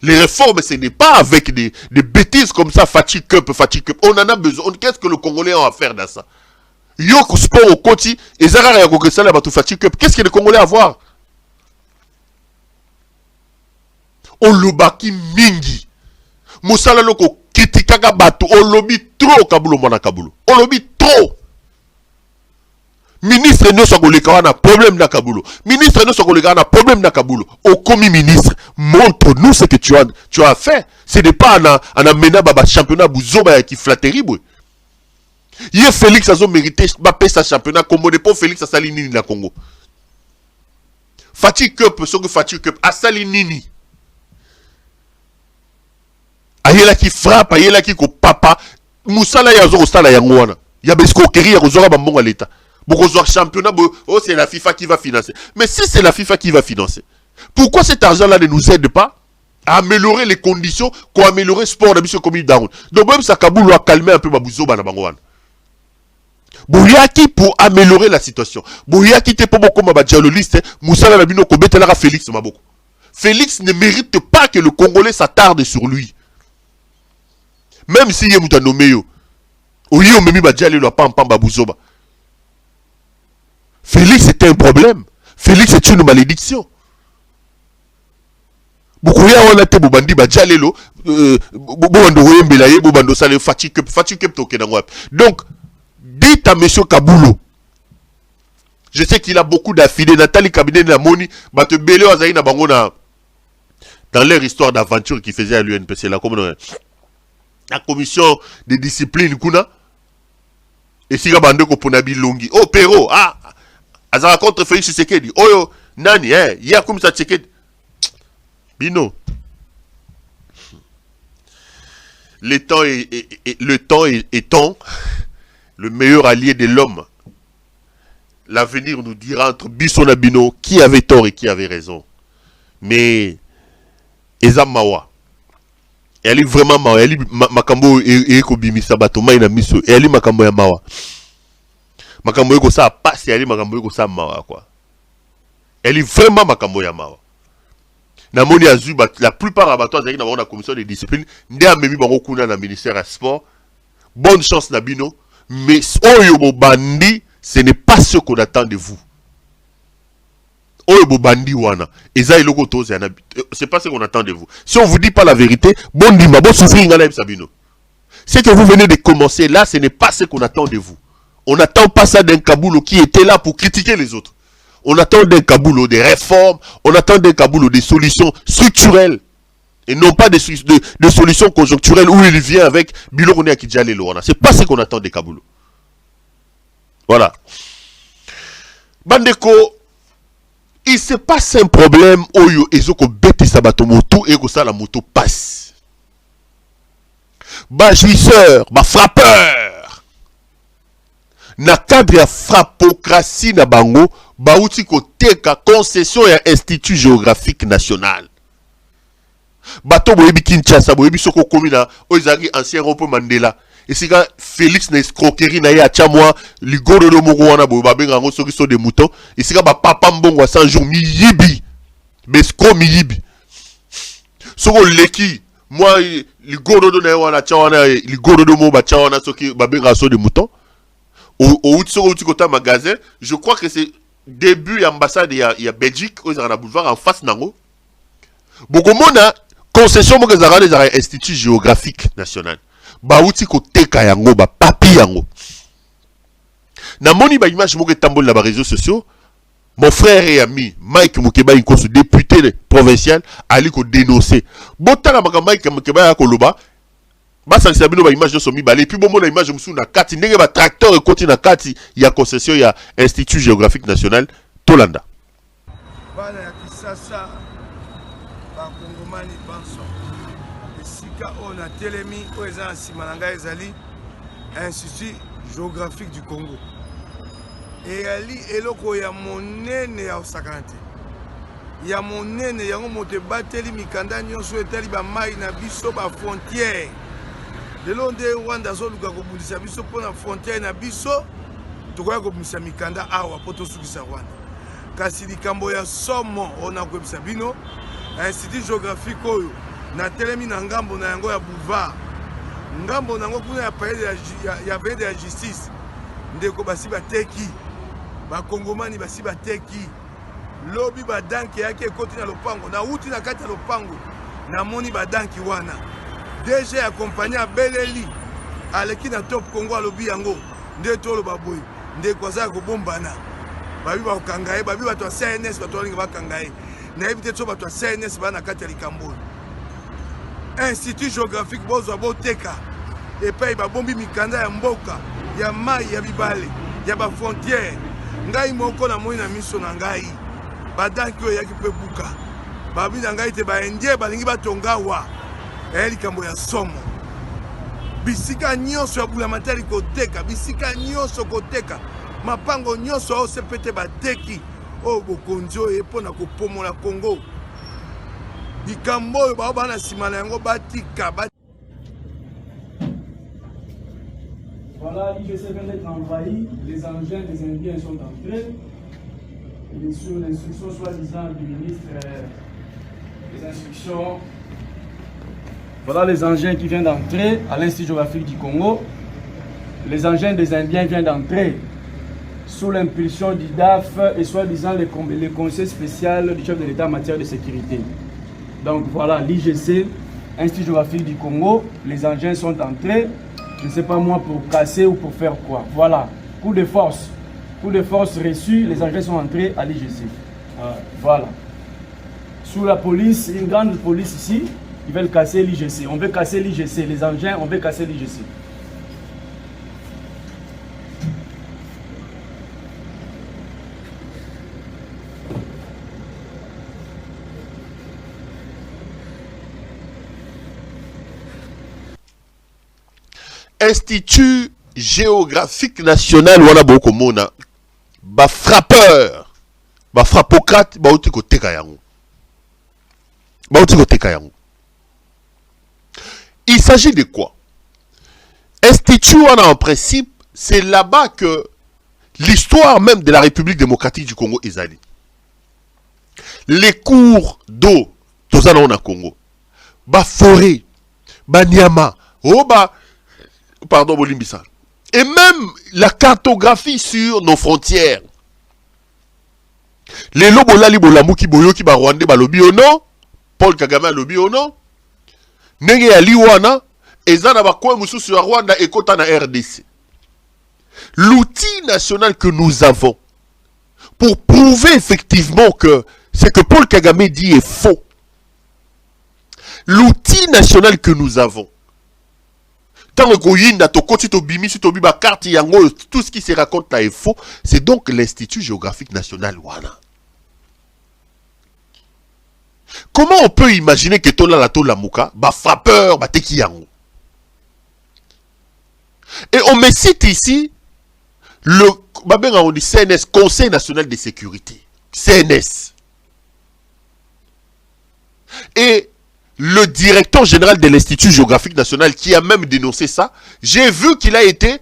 Les réformes, ce n'est pas avec des bêtises comme ça, fatigue cup. On en a besoin. Qu'est-ce que le Congolais a à faire dans ça? Yoko sport au Koti, et Zara ya Gokesala Batou fatigue cup. Qu'est-ce que les Congolais a à voir? On lobaki mingi. Moussala loko kitikaka Batou. On lobby trop Kabulo Mwana Kabulo. On lobby trop. Ministre ne soit un problème na Kabulo. Ministre ne soit un problème na Kabulo. Au commis ministre, montre-nous ce que tu as fait. Ce n'est pas en amenant baba championnat Bouzoba qui flatterie. Hier Félix a mérité sa championnat Congo de pas Félix a salinini na Congo. Fatigue Cup, ce que Fatigue Cup a salinini. Ayela qui frappe, ayela qui ko papa. Moussala ya zo stala ya ngwana. Ya besko keri ya kozora bambonga l'état. Pour championnat, oh, c'est la FIFA qui va financer. Mais si c'est la FIFA qui va financer, pourquoi cet argent-là ne nous aide pas à améliorer les conditions, pour améliorer le sport de M. Komi Daoun? Donc même ça Kaboul a calmé un peu Babouzo Banabangouane. Bouyaki pour améliorer la situation. Bouyaki t'es pas beaucoup ma dialoliste, Moussala Labino Kobetelara Félix Maboko. Félix ne mérite pas que le Congolais s'attarde sur lui. Même si il est nommé yo. Oye o memi badjali lo pam pam Babouzoba. Félix est un problème. Félix est une malédiction. Boukouya on a été bobandi badjalelo bobando wembelaye bobando sale fatigue toke na ngwap. Donc dites à monsieur Kabulo. Je sais qu'il a beaucoup d'affidés. Nathalie Cabinet Namoni bate belé azai na bango na dans leur histoire d'aventure qu'ils faisaient à l'UNPC la commission de discipline kuna et si bande ko ponabi longi. Oh Pero ah Azara contre Félix Tshisekedi. Oyo, nani, ya comme ça Tshisekedi. Bino. Le temps étant le meilleur allié de l'homme. L'avenir nous dira entre Bisson et Bino qui avait tort et qui avait raison. Mais, Eza Mawa. Elle est vraiment Mawa. Elle est Makambo et Kobimisa Batoma ina miso. Elle est Makambo ya Mawa. Makambo yeko ça passe, elle est Makambo yeko ça Mawa quoi. Elle est vraiment Makambo ya Mawa. Namoni azu la plupart abattoirs zaki na la commission de discipline, ndé amemi bango kuna na ministère à sport. Bonne chance na bino, mais oyo bo bandi, ce n'est pas ce qu'on attend de vous. Oyo bo bandi wana, eza iloko toze na c'est pas ce qu'on attend de vous. Si on vous dit pas la vérité, bon dima bon souffrir ngala sabino. Ce que vous venez de commencer là, ce n'est pas ce qu'on attend de vous. On n'attend pas ça d'un Kabulo qui était là pour critiquer les autres. On attend d'un Kabulo des réformes, on attend d'un Kabulo des solutions structurelles. Et non pas des solutions conjoncturelles où il vient avec Bilorone Akidjale Loana. C'est pas ce qu'on attend des Kabulo. Voilà. Bandeko, il se passe un problème oyo ezoko beti sabato moto et que ça la moto passe. Ba jouisseur, ba frappeur. Na cadre ya frappocratie na bango, ba uti ko teka concession ya Institut Géographique National. Bato boyebi Kinshasa, boyebi soko komina, oizaki ancien Rompo Mandela. Et si Félix na escroquerie na ya chamwa, ligoro do moko wana boye babenga ngo soki so de mouton, et si ba papa mbongo 100 jours mi yibi. Besco mi yibi. Soko leki, moi ligoro do na wana chawana, ligoro do mo ba chawana soki babenga so de mouton. Au magasin, je crois que c'est début l'ambassade il y a Belgique, aux boulevard en face nango. Bokomona concession mo kezara les Institut Géographique National. Ba uti ko teka yango ba papi yango. Na moni ba image mo ke tambol na ba réseaux sociaux. Mon frère et ami Mike Mukeba Inkosu, député provincial, ali ko dénoncer. Botala maka Mike Mukeba ya koloba. basangisa bino ba image nyonso mibale et puis bomona image mosusu na kati ndenge ba tracteur ekoti na kati ya concession ya Institut Géographique National Tolanda. Bana ya kisasa bakongomani banso esika oyo na telemi oyo eza na nsima na ngai ezali Institut Géographique du Congo eyali eloko ya monene ya osakana te ya monene yango moto ebateli mikanda nyonso etali bamai na biso bafrontière lelo nde Rwanda azoluka kobundisa biso mpona frontière na biso tokoya kobundisa mikanda awa mpo tosukisa Rwanda kasi likambo ya somo ona koyebisa bino Institut Géographique oyo na telemi na ngambo na yango ya boulevard ngambo nango kuna ya palais ya veille de la justice ndeko basi bateki bakongomani basi bateki lobi badanki yake ekoti na lopango na uti na kati ya lopango namoni badanki wana DG accompagné à Beleli aleki na Top Congo alobi yango nde toloba boye ndeko azala kobombana babi bakangaye babi bato ya CNS bato balinga bakangaye nayebi te so bato ya CNS bana kati ya likambo Institut Géographique bozwa boteka epai babombi mikanda ya mboka ya mai ya bibale ya bafrontière ngai moko na moi na miso na ngai badanki oyo yaki mpe buka babi na ngai te baindie balingi batongawa likambo ya somo bisika nyonso ya bulamatari koteka bisika nyonso koteka mapango nyonso oyo sepete bateki oyo bokonzi oyo epona kopomola Congo likambo oyo bao bana nsima na yango batika. Voilà, l'IGC vient d'être envahi, les engins des Indiens sont entrés, et sur l'instruction soi-disant du ministre des Instructions. Voilà les engins qui viennent d'entrer à l'Institut Géographique du Congo. Les engins des Indiens viennent d'entrer sous l'impulsion du DAF et soi-disant les conseils spéciaux du chef de l'État en matière de sécurité. Donc voilà, l'IGC, Institut Géographique du Congo, les engins sont entrés. Je ne sais pas moi pour casser ou pour faire quoi. Voilà, coup de force reçu, les engins sont entrés à l'IGC. Voilà. Sous la police, une grande police ici, ils veulent casser l'IGC. On veut casser l'IGC, les engins, on veut casser l'IGC. Institut Géographique National wana boko mona ba frappeur ba frappocrate ba uti koteka yango il s'agit de quoi? Institut wana en principe c'est là-bas que l'histoire même de la République démocratique du Congo est allée. Les cours d'eau tozana on a Congo ba forêt ba nyama pardon Bolimbisa. Et même la cartographie sur nos frontières. Les lobolali bolamuki boyoki ba Rwanda balobi ono, Paul Kagame alobi ono. Nenge ya liwana ezana ba kwa mususu ya Rwanda ekota na RDC. L'outil national que nous avons pour prouver effectivement que ce que Paul Kagame dit est faux. L'outil national que nous avons tant que carte yango, tout ce qui se raconte là est faux, c'est donc l'Institut Géographique National wana. Comment on peut imaginer que tola la tola muka ba frappeur ba teki yango? Et on me cite ici le on dit CNS, Conseil National de Sécurité, CNS. Et le directeur général de l'Institut Géographique National qui a même dénoncé ça, j'ai vu qu'il a été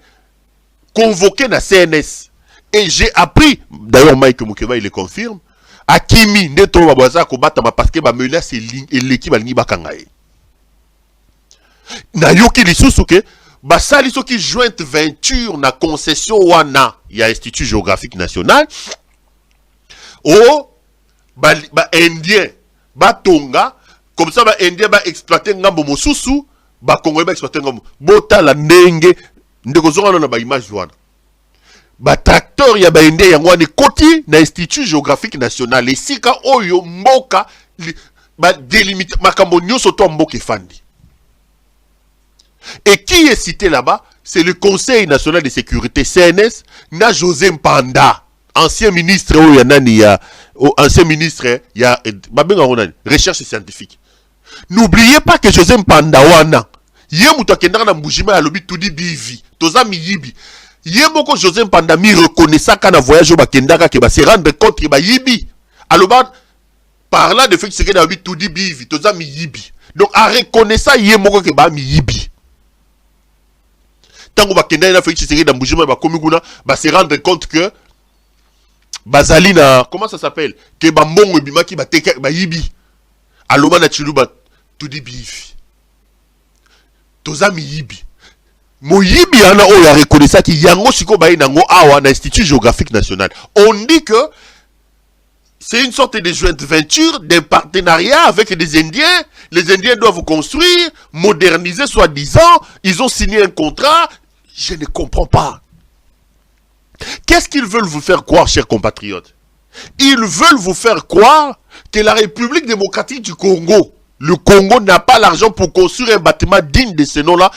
convoqué dans CNS. Et j'ai appris, d'ailleurs Mike Mukeba il le confirme, à Kimi, Neto Babaza, parce que ma menace et l'équipe Alni Bakangaye. Nayoki Lissusuke, Basali Soki jointe venture na concession Wana, il y a Institut Géographique National, Indien, Tonga, comme ça, les Indiens vont exploiter ngambo mosusu, les Congolais vont exploiter ngambo. Bota la nenge, ndeko na ba image wana. Ba tracteur ya ba Indien yango ne koti na Institut Géographique National. Les sika oyo mboka ba délimite makambo nyonso to mboka efandi. Et qui est cité là-bas? C'est le Conseil national de sécurité, CNS, na José Mpanda, ancien ministre, ancien ministre, il y a recherche scientifique. N'oubliez pas que José Mpanda wana, yemuto akendaka na mbujima ya lobi tudi bivi, toza miyibi. Yemoko José Mpanda mi reconnaissant kana voyage ba kendaka ke ba se rendre compte ke ba yibi. Aloba parlant de fait que c'est que na lobi tudi bivi, toza miyibi. Donc en reconnaissant yemoko ke ba miyibi. Tango ba kendaka na fait que c'est que na mbujima ba komiguna ba se rendre compte que bazali na comment ça s'appelle ke ba mbongo bimaki ba teka ba yibi. Aloba na chiluba tudi bivi. Toza miyibi. Moyibi ana o ya reconnaissant ki yango siko ba nango awa na Institut géographique national. On dit que c'est une sorte de joint venture, d'un partenariat avec des Indiens. Les Indiens doivent construire, moderniser soi-disant. Ils ont signé un contrat. Je ne comprends pas. Qu'est-ce qu'ils veulent vous faire croire, chers compatriotes? Ils veulent vous faire croire que la République démocratique du Congo, le Congo n'a pas l'argent pour construire un bâtiment digne de ce nom-là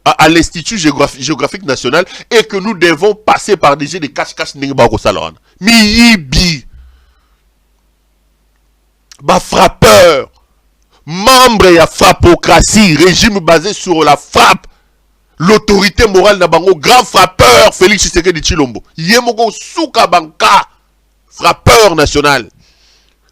à l'Institut géographique national et que nous devons passer par des jets de cache-cache n'engba salon. Miyibi, ba frappeur, membre ya frappocratie, régime basé sur la frappe, l'autorité morale na bango, grand frappeur Félix Tshisekedi Tshilombo, yemoko suka banka, frappeur national.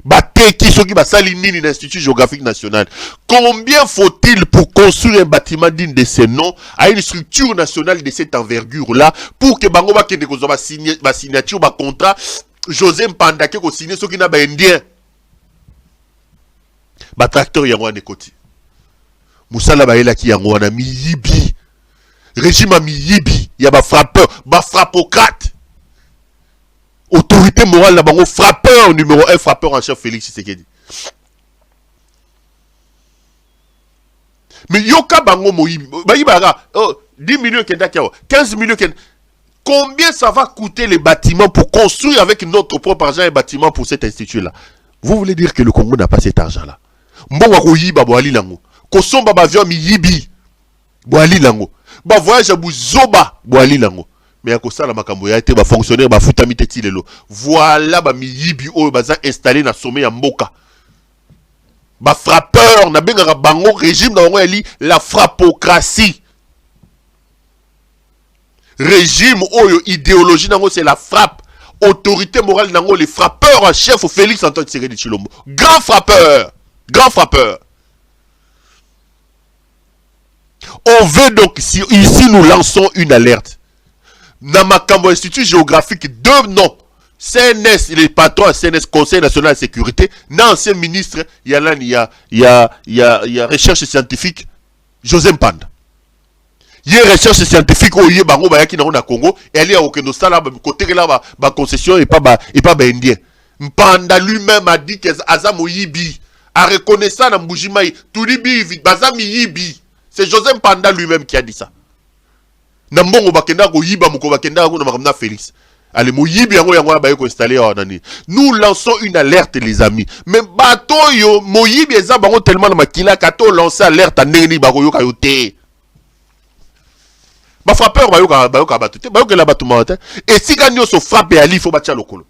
Bateki soki basali nini l'Institut géographique national. Combien faut-il pour construire un bâtiment digne de ce nom à une structure nationale de cette envergure là pour que bango ba kende kozwa ba signature ba contrat José Mpanda ke ko signer soki na ba indien. Ba tracteur yango ane koti. Musala ba yela ki yango wana miyibi. Régime miyibi, ya ba frappeur, ba frappocrate. Autorité morale là bango frappeur numéro 1, frappeur en chef Félix Tshisekedi. Mais yoka bango moyibi, bayibaga 10 millions kenda kiao, 15 millions kenda. Combien ça va coûter les bâtiments pour construire avec notre propre argent un bâtiment pour cet institut là? Vous voulez dire que le Congo n'a pas cet argent là? Mbongo koyiba boali lango. Kosomba ba avion miyibi boali lango. Ba voyage bu zoba boali lango. Mais à cause de la makambo ya été ba fonctionnaire ba futami teti lelo. Voilà ba miyibi oyo baza installé na sommet ya mboka. Ba frappeur na benga bango régime na bango eli la frappocratie. Régime oyo idéologie nango c'est la frappe. Autorité morale nango les frappeurs en chef Félix Antoine Tshisekedi Tshilombo. Grand frappeur. Grand frappeur. On veut donc ici nous lançons une alerte. Namakambo Institut géographique deux noms. CNS, il est patron à CNS, Conseil national de sécurité. Ancien ministre, il y a recherche scientifique, José Mpanda. Il y a recherche scientifique au Yé Bango Bayaki na Congo. Et elle est au Kendo Sala, côté là, ba concession et pas indien. Mpanda lui-même a dit que Azam Yibi a reconnu ça dans Mbujimaï. Toulibi, Bazami Yibi. C'est José Mpanda lui-même qui a dit ça. Nambongo bakenda ko yiba moko bakenda ko na makamna Félix. Allez mo yibi yango yango ba ko installer nani. Nous lançons une alerte les amis. Mais bato yo mo yibi eza bango tellement na makila kato lancer alerte ndeni ba ko yoka yote. Ba frappeur ba yoka batute, ba yoka la batuma te. Et si ganyo so frappe ali faut batia lokolo.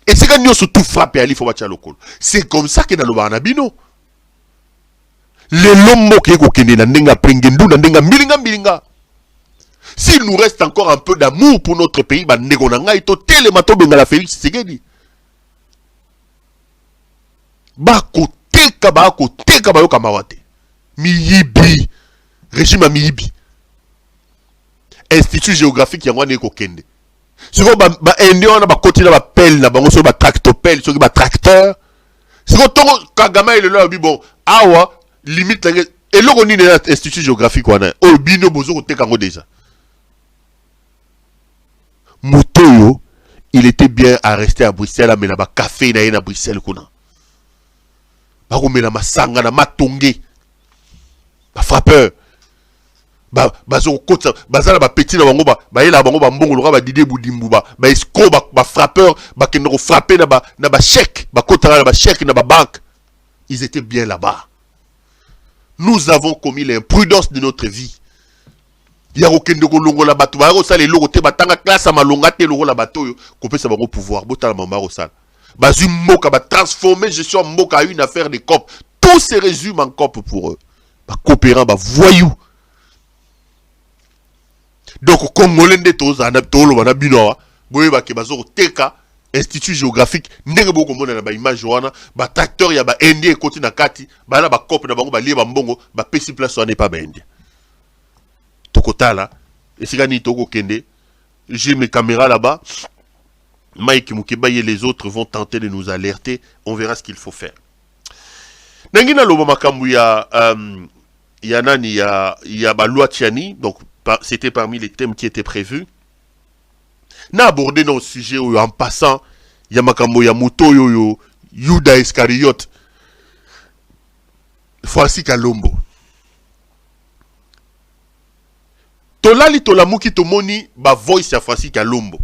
Et si ganyo so tout frappe ali faut batia lokolo. C'est comme ça que dans le banabino. Les lombo qui est na ndenga prengendu na ndenga milinga. S'il nous reste encore un peu d'amour pour notre pays, ba ndeko na ngai to tele mato benga la Félix Tshisekedi. Ba ko teka ba yo kamawate. Miyibi. Régime miyibi. Institut géographique yango ne ko kende. Siko ba ende on ba koti na ba pelle na bango so ba tractopelle, so ba tracteur. Siko tongo Kagame il là bon awa limite et là on est dans l'institut géographique wana o bino bozo ko tekango déjà. Motoyo il était bien à rester à Bruxelles mais na ba café na Bruxelles kuna. Ba ko mena masanga na matongé. Ba frappeur. Bazo kota bazala ba petit na bango ba yela bango ba mbongo ba Didier Boudimbu ba escroc ba frappeur ba kendo frapper na ba chèque ba kota na ba chèque na ba banque. Ils étaient bien là-bas. Nous avons commis l'imprudence de notre vie. Il y a aucun de longo la bateau. Il y a logo te batanga classe à malonga te logo la bateau. Qu'on ça va au pouvoir. Botala mama rosal. Bazu moka va transformer gestion moka à une affaire de cop. Tout se résume en cop pour eux. Ba coopérant, ba voyou. Donc Congolais de tous en tolo wana binoa. Boye ba ke bazo teka institut géographique ndenge boko mona na ba image wana ba tracteur ya ba indien côté na kati ba na ba cop na bango ba lie ba mbongo ba pesi place wana pas ba indien. Tokotala et c'est gani toko kende. J'ai mes caméras là-bas. Mike Mukeba et les autres vont tenter de nous alerter. On verra ce qu'il faut faire. Nangina loba makambu ya nani ya ba loi Tiani, donc c'était parmi les thèmes qui étaient prévus. Na abordé nos sujets en passant ya makambu ya moto yo Yuda Iscariot. Francis Kalombo. Tolali tolamuki tomoni ba voice ya Francis Kalombo.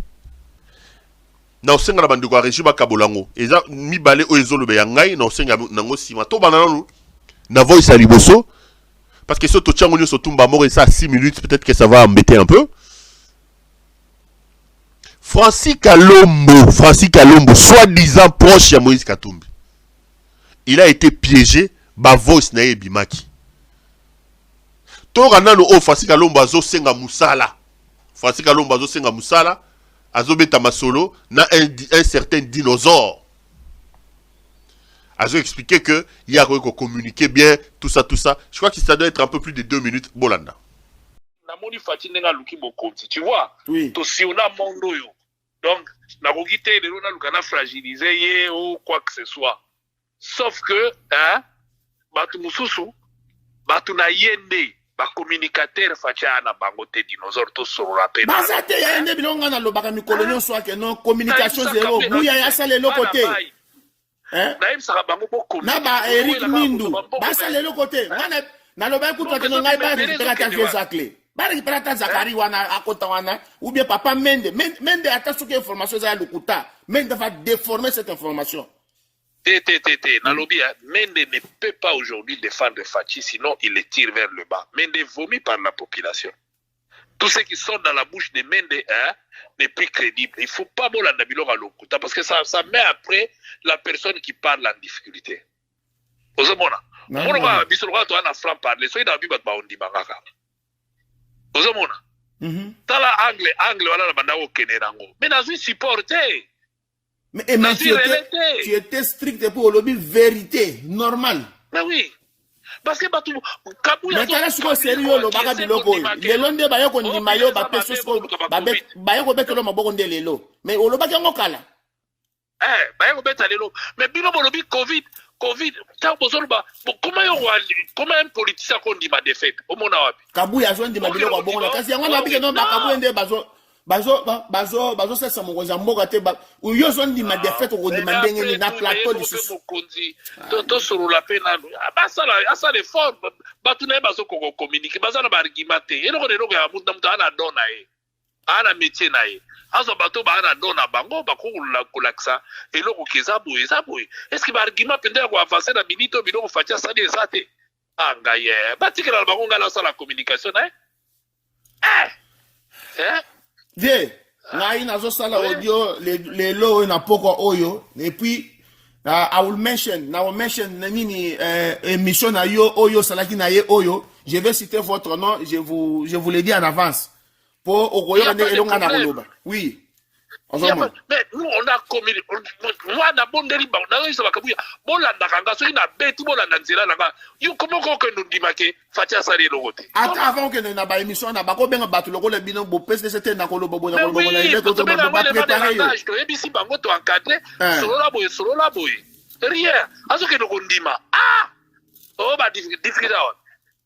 Na osenga na bandeko ya régime kabolango eza mibale o ezolobe ya ngai na osenga nango sima to banana na voice à liboso parce que ce to tchango nyoso tumba mort et ça 6 minutes peut-être que ça va embêter un peu. Francis Kalombo soi-disant proche de Moïse Katumbi, il a été piégé ba voice na ebimaki to ranano o Francis Kalombo azo senga musala Azobeta Masolo na un certain dinosaure. Azo expliqué que il y a quoi communiquer bien, tout ça. Je crois que ça doit être un peu plus de 2 minutes. Bolanda. Namoni Fatinenga Luki Bokonti, tu vois? Oui. To si on a mondo yo. Donc, na rogite de l'on a lukana fragilisé ou quoi que ce soit. Sauf que, hein, batu mususu, batu na yende. Ba communicateur facha na bangote dinosaure to sorola pe. Bazate ya ende bilonga na lobaka mikolonyo soit que non communication zéro. Buya ya sale le côté. Hein? Naim saka bango bo na ba Eric Mindu. Ba sale le côté. Wana na lobaka kuto que non ngai ba récupérateur de Zakle. Ba récupérateur Zakari wana akota wana ou bien papa Mende. Mende attention que information za lukuta. Mende va déformer cette information. Nalobi, Mende ne peut pas aujourd'hui défendre Fachi, sinon il le tire vers le bas. Mende vomit par la population. Tous ceux qui sont dans la bouche de Mende n'est plus crédible. Il ne faut pas bon la Nabilor à l'Okuta parce que ça met après la personne qui parle en difficulté. Ozomona. Pourquoi Bissolga toi na franc parler, soyez dans la Bible on dit bangaka. Ozomona. Tala angle wala na banda ko kenerango. Mais na supporter. Mais tu étais strict pour le vérité, normal. Mais oui. Parce que Batou, mais quand est-ce que c'est sérieux le baga biloko? Les londe bayo ko ndima yo ba peso ko ba bayo ko betelo maboko ndelelo. Mais o lo baga ngokala. Bayo ko betalelo. Mais bino bolobi Covid, ta bozolba. Comment un politicien ko ndima défaite? O mona wapi? Kabuya zo ndima biloko bongo kasi yango na bike non ba kabuya nde bazo sesa mongoza mboka te ba uyo zo ndima défaite ko ndima ndenge na plateau lisusu mokonzi to sorola pe na asa le fort batu na bazo ko communiquer bazana ba argumenter eloko lelo ya mutu ana dona ana métier na azo bato ba ana dona bango ba ko kolaksa eloko kezabu est-ce que ba argument pende ko avancer na minute bino ko fatia sali ezate anga ye batikela bango ngala sala communication Vie, ngai nazo sala audio les low na poko oyo et puis I will mention nini émission na yo oyo salaki na ye oyo, je vais citer votre nom, je vous le dis en avance pour okoyo na elonga na koloba. Oui. Mais nous on a communiqué moi na bondeli ba na yo sabaka buya bolanda kanga so ina beti bolanda nzela nanga yo comment ko que nous dimake fatia sali logote avant que na ba émission na ba ko benga batu lokole bino bo pese c'était na koloba bo na koloba na ile ko to ba préparer yo to ebisi bango to encadrer solola boy rien aso que nous ndima oh ba difficile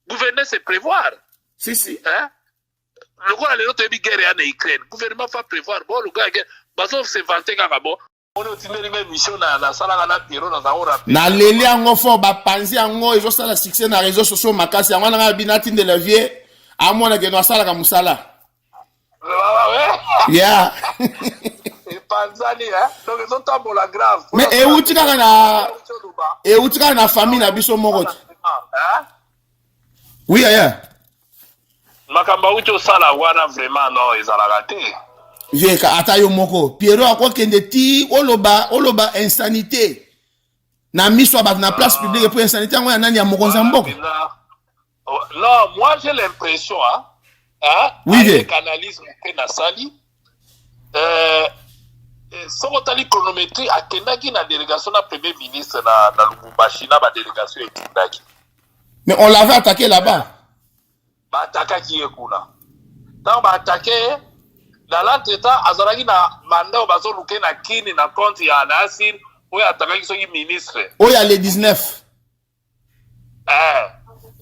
gouverner c'est prévoir si hein. Le gouvernement a l'autre guerre en Ukraine. Le gouvernement va prévoir. Bon, le gars, baso se vanter quand bon. On a utilisé une mission dans la salle à la bureau dans la hora. Na leli ango fo ba panzi ango ezo sala succès na réseaux sociaux makasi ango na binati de levier amona ke no sala ka musala. Yeah. Et panzani donc ils ont tambola grave. Mais e utika na famille na biso moko. Oui, aya. Makamba uti osala wana vraiment non ezalaka te. Vieka ata yo moko. Pierrot akokende ti oloba insanité. Na miso ba na place publique pour insanité ngo ya nani ya mokonzi mboko. Non, moi j'ai l'impression oui, avec analyse que na sali soko tali chronométrie akendaki na délégation na premier ministre na Lubumbashi na ba délégation etindaki. Mais on l'avait attaqué là-bas. Ba attaquaki ekuna. Tant ba attaqué dans l'entretemps azalaki na mandat bazo luke na kini na compte ya Nasir oyo atakaki soki ministre. Oyo le 19.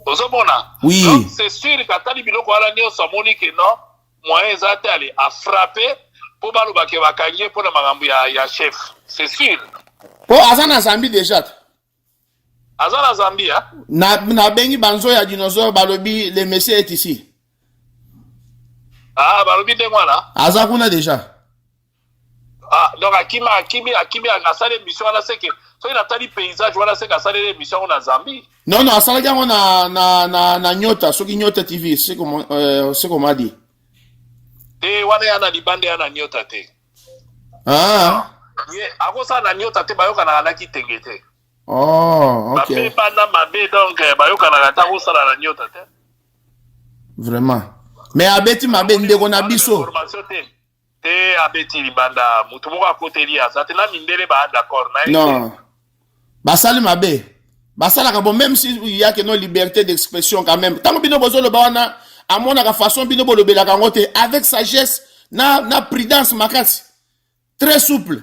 Ozomona. Oui. Donc c'est sûr qu'atali biloko ala nyonso amoni que non moyen ezate aller à frapper pour baloba ke bakangie pour na makambo ya chef. C'est sûr. Po azana Zambie déjà. Azana Zambie na bengi banzo ya dinosaure balobi le monsieur est ici. Balobi ndengwana. Azakuna déjà. Donc akima asale mission wana seke so il atali paysage wana seke asale mission na Zambie. Non asala yango na Nyota soki Nyota TV c'est comme a dit. Te wana yana libande yana Nyota te. Akosa na Nyota te bayoka na alaki tengete. Oh, OK. Mabe bana mabe donc bayoka na ta osala na Nyota te. Vraiment. Mais abeti mabe ndeko na biso. Te abeti libanda mutu moko akoteli azate na mindele ba d'accord na. Non. Basali mabe. Basala ka bon même si il y a que non liberté d'expression quand même. Tango bino bozo le ba wana amona ka façon bino bo lobela ka ngote avec sagesse na prudence makasi. Très souple.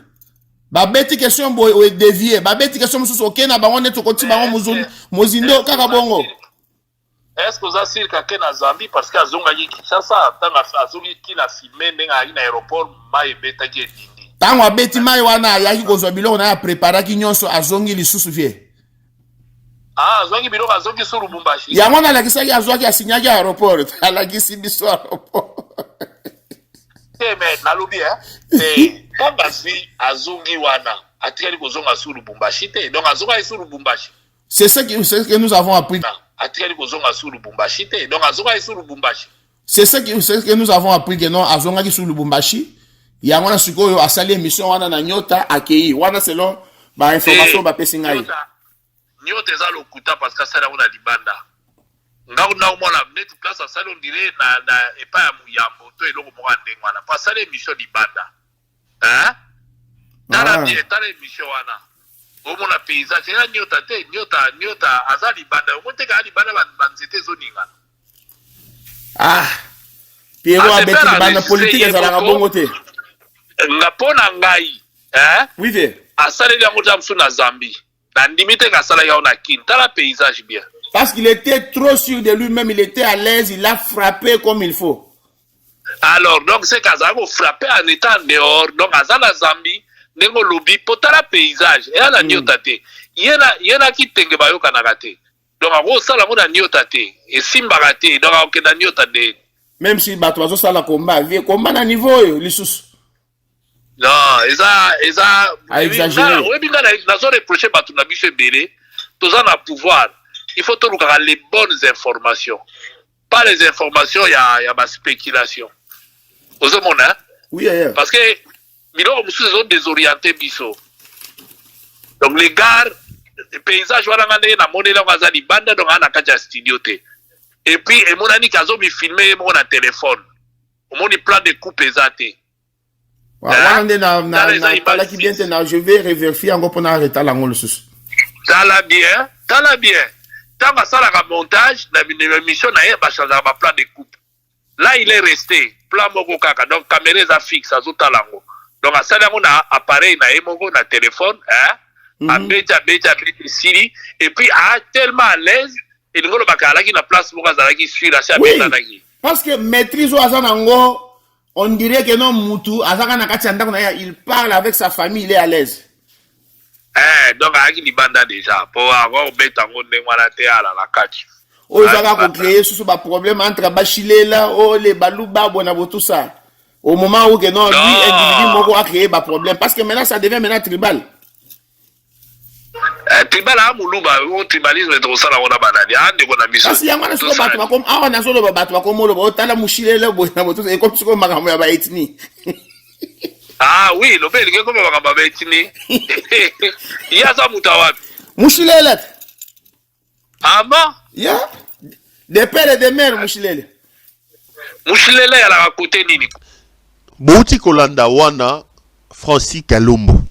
Babeti question bo dévier, babeti question mususu okena bango neto koti bango mozindo kaka bongo. Est-ce que ça sert quelqu'un à Zambie parce que azonga yi Kinshasa tanga azongi kila filmer ndenga ina aéroport mai beta ki dindi. Tango abeti mai wana yaki kozwa biloko na ya prépara ki nyonso azongi lisusu vie. Azongi biloko azongi sur Lubumbashi. Yango na lakisaki azwaki asinyaki aéroport, alakisi biso aéroport. Mais nalobi kamba si azongi wana atikali kozonga sur Lubumbashi te donc azonga sur Lubumbashi. C'est ce que nous avons appris. Atikali kozonga sur Lubumbashi te donc azonga sur Lubumbashi. C'est ce que nous avons appris que non azonga sur Lubumbashi. Yango na sikoyo asali émission wana na Nyota akei wana selon ba information ba pesingai. Nyota eza lokuta parce que ça na libanda. Ngako na omona net place asali on dirait na epa ya muyambo to eloko moko ndengwana parce que émission libanda. Tala bien tala émission wana. Omona paysage ya Nyota te Nyota azali banda omonte ka libanda banzete zoninga. Pierrot abeti banda politique ezalaka bongo te. Ngapona ngai oui ve asali yango jamsu na Zambie na ndimite ka sala ya na kin tala paysage bien parce qu'il était trop sûr de lui-même, il était à l'aise, il a frappé comme il faut. Alors donc c'est Kazako frappé en étant dehors donc azala Zambie nengo lobi potala paysage et ala Nyota te yena ki tenge bayoka na kate donc ako sala mo na Nyota te et simba kate donc ako na Nyota de même si bato bazo sala combat vie combat na niveau lisusu. Non, eza exagéré. Oui, bien na zone reprocher bato na biso belé, toza na pouvoir. Il faut tout les bonnes informations. Pas les informations ya ma spéculation. Vous savez oui, parce que miloko mususu sont désorientés biso. Donc les gars, les paysages wana ngande na monela ngaza di banda donc ana kaja studio te. Et puis et monani kazo mi filmer mon téléphone. Omoni plan de coupe ezate. Je vais revérifier encore pour arrêter la ngolo sus. Tala bien. Tant que ça la montage, la émission n'a pas changé ma plan de coupe. Là il est resté plan moko kaka donc caméra fixe à talango. Donc à ça là on a appareil na emogo na téléphone à beja Siri et puis tellement à l'aise et le bakala qui na place moko za qui suit la chaîne oui, parce que maîtrise au azanango on dirait que non mutu azaka na kati ndako na il parle avec sa famille, il est à l'aise. Donc aki ni banda déjà pour avoir betango ndengwana te ala la kati. O zaka ko créer sous ba problème entre Bachilela les baluba bona tout ça. Au moment où que non lui individu moko a créé ba problème parce que maintenant ça devient maintenant tribal. tribal a muluba o tribalisme to sala ona banani ande kona biso kasi yango na solo bato makom awa na solo bato makomolo ba otala mushilele bo na boto e comme siko makambo ya ba etni. Ah oui, lo beli ngeko makambo ba etni. Yaza mutawapi. Mushilele. Ama? Ya. De père et de mère mushilele. Mushilele ya la kote nini? Bouti kolanda wana Francis Kalombo.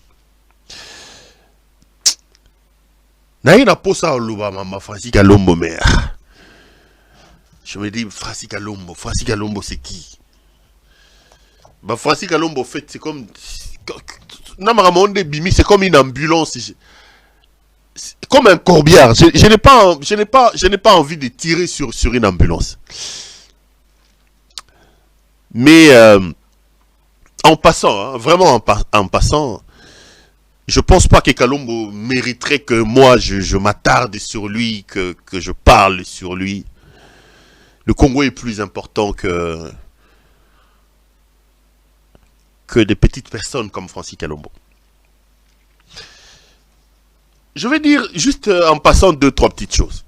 Na ina posa oluba mama Francis Kalombo mais je me dis Francis Kalombo c'est qui? Bah Francis Kalombo en fait c'est comme Bimi c'est comme une ambulance, comme un corbillard. Je n'ai pas envie de tirer sur une ambulance. Mais en passant, hein, vraiment en passant, je pense pas que Kalombo mériterait que moi je m'attarde sur lui, que je parle sur lui. Le Congo est plus important que des petites personnes comme Francis Kalombo. Je vais dire juste en passant 2-3 petites choses.